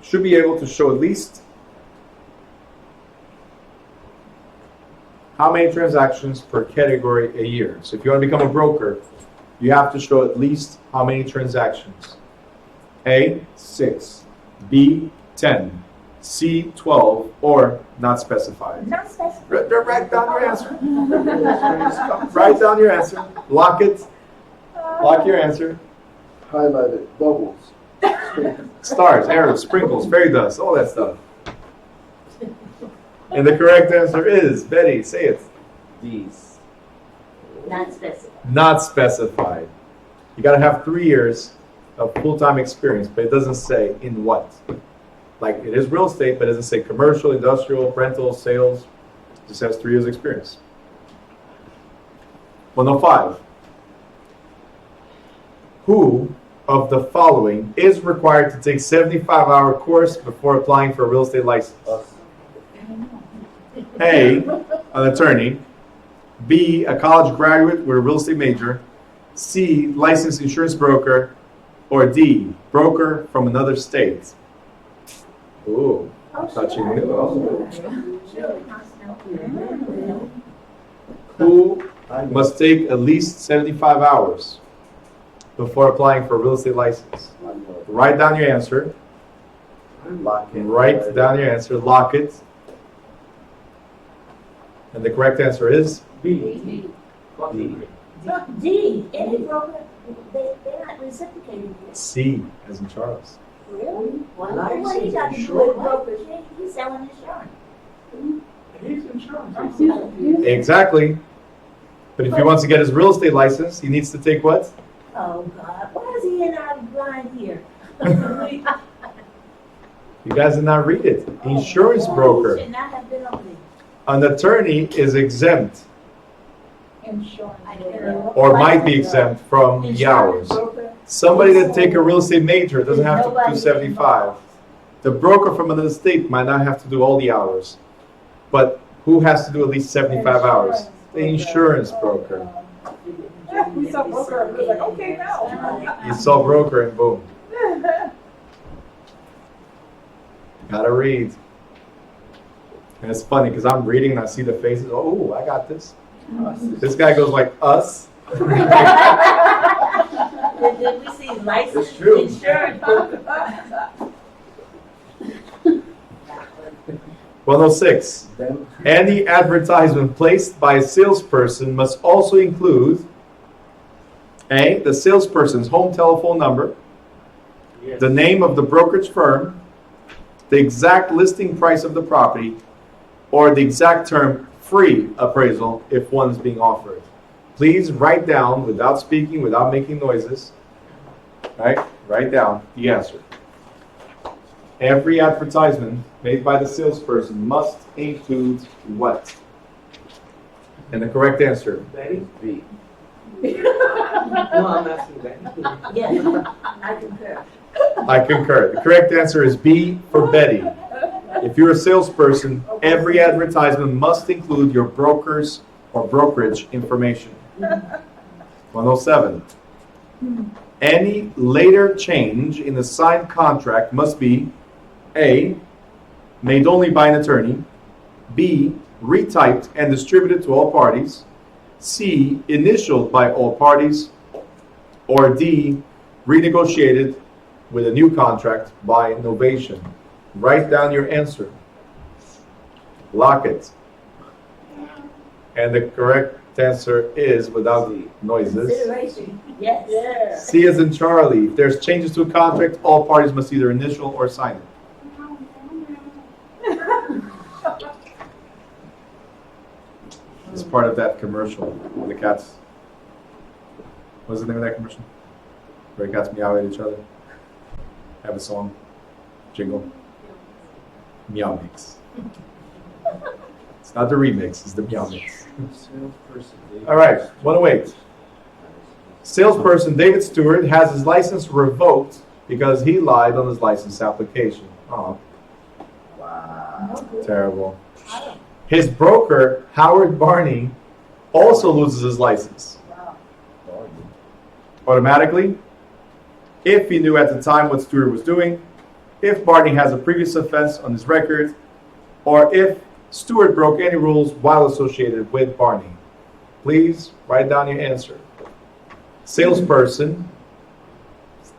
should be able to show at least how many transactions per category a year. So if you want to become a broker, you have to show at least how many transactions. A, 6, B, 10, C, 12, or not specified. Not specified. Write down your answer. Write down your answer. Lock it. Lock your answer. Highlighted bubbles. Stars, arrows, sprinkles, fairy dust, all that stuff. And the correct answer is, Betty, say it. These. Not specified. Not specified. You got to have 3 years of full-time experience, but it doesn't say in what. Like, it is real estate, but it doesn't say commercial, industrial, rental, sales. It just has 3 years experience. 105. Who of the following is required to take 75-hour course before applying for a real estate license? Us. A, an attorney. B, a college graduate with a real estate major. C, licensed insurance broker. Or D, broker from another state. Ooh, I thought you knew. Who must take at least 75 hours before applying for a real estate license? Write down your answer. Lock it. Write down your answer. Lock it. And the correct answer is B. D. D, any broker, they're not reciprocating this. C, as in Charles. Really? Well, License what he got to do insurance. with brokers? He's selling insurance. He's insurance. Exactly. But if he wants to get his real estate license, he needs to take what? Oh, God. Why is he in our blind here? You guys did not read it. Insurance He broker. should not have been over there. An attorney is exempt Insurance. or might be exempt from the hours. Somebody that take a real estate major doesn't have to do Nobody 75. involved. The broker from another state might not have to do all the hours. But who has to do at least 75 hours? The insurance broker. We saw broker, I was like, okay, now. You saw broker and boom. Gotta read. And it's funny because I'm reading and I see the faces. Oh, I got this. This guy goes like us. Did we see licensed It's true. insurance broker? 106. Then Any advertisement placed by a salesperson must also include A, the salesperson's home telephone number, Yes. the name of the brokerage firm, the exact listing price of the property, or the exact term free appraisal if one is being offered. Please write down, without speaking, without making noises, right? Write down the answer. Every advertisement made by the salesperson must include what? And the correct answer. Betty? B. No, I'm asking Betty. Yes, I concur. I concur. The correct answer is B for Betty. If you're a salesperson, every advertisement must include your broker's or brokerage information. 107. Any later change in the signed contract must be A, made only by an attorney, B, retyped and distributed to all parties, C, initialed by all parties, or D, renegotiated with a new contract by Novation. Write down your answer. Lock it. And the correct answer is, without noises, Consideration, yes. Yeah. C as in Charlie. If there's changes to a contract, all parties must either initial or sign it. It's part of that commercial where the cats. What's the name of that commercial? Where the cats meow at each other. Have a song, jingle. Meow mix. It's not the remix, it's the meow mix. Salesperson. All right, 108. Salesperson David Stewart has his license revoked because he lied on his license application. Oh, Wow. terrible. His broker, Howard Barney, also loses his license. Automatically, if he knew at the time what Stewart was doing, if Barney has a previous offense on his record, or if Stewart broke any rules while associated with Barney. Please write down your answer. Salesperson,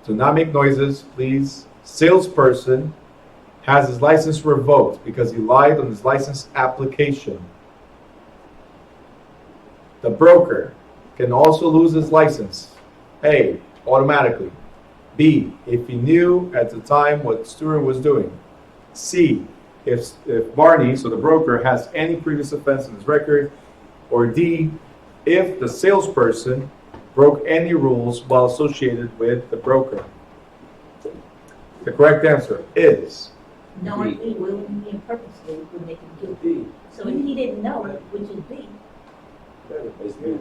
do not make noises, please. Salesperson has his license revoked because he lied on his license application. The broker can also lose his license. A, automatically. B, if he knew at the time what Stewart was doing. C, if Barney, so the broker, has any previous offense in his record. Or D, if the salesperson broke any rules while associated with the broker. The correct answer is Knowingly, willingly, and purposely would make him guilty. B. So if he didn't know it, which is B. It's B.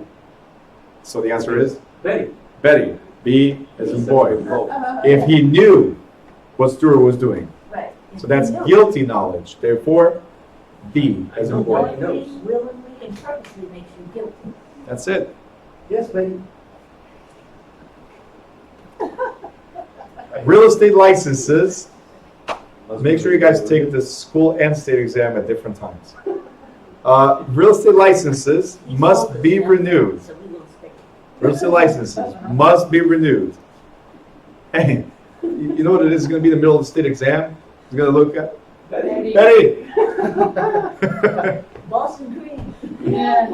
so the answer is Betty. Betty. B as in boy. If he knew what Stewart was doing. Right. So that's If he knew. guilty knowledge. Therefore, B as in boy. Knowingly, willingly, and purposely makes you guilty. That's it. Yes, Betty. Real estate licenses. Make sure you guys take the school and state exam at different times. Real estate licenses must be renewed. So we will stick. Real estate licenses must be renewed. Hey, you know what it is going to be in the middle of the state exam? It's going to look at Betty. Betty. Boston Green. Yeah.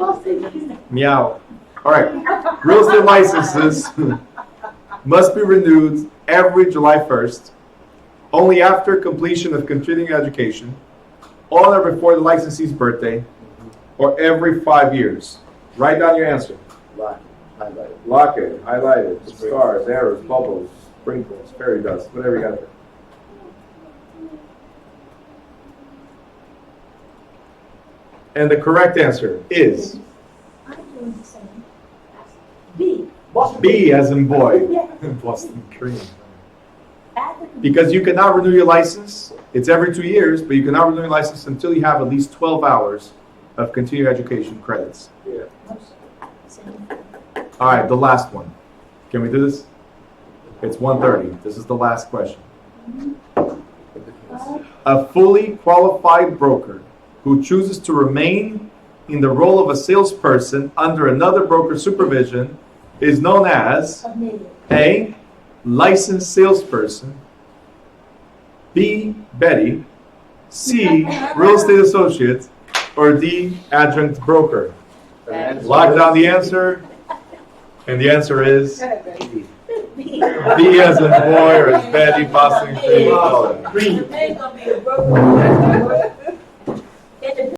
Meow. All right. Real estate licenses must be renewed every July 1st, only after completion of continuing education, on or before the licensee's birthday, or every 5 years. Write down your answer. Lock. Highlight. Lock it, highlight it, stars, arrows, bubbles, sprinkles, fairy dust, whatever you got there. And the correct answer is I'm doing the same. B. B as in boy. Yeah. Boston Cream. At the Because you cannot renew your license, it's every 2 years, but you cannot renew your license until you have at least 12 hours of continuing education credits. Same. All right, the last one. Can we do this? It's 1:30. This is the last question. A fully qualified broker who chooses to remain in the role of a salesperson under another broker's supervision is known as Admitted. A, licensed salesperson, B, Betty, C, real estate associate, or D, adjunct broker. Lock down the answer, and the answer is B. B as in boy, or is Betty passing through? Green. The pay's gonna be a broken.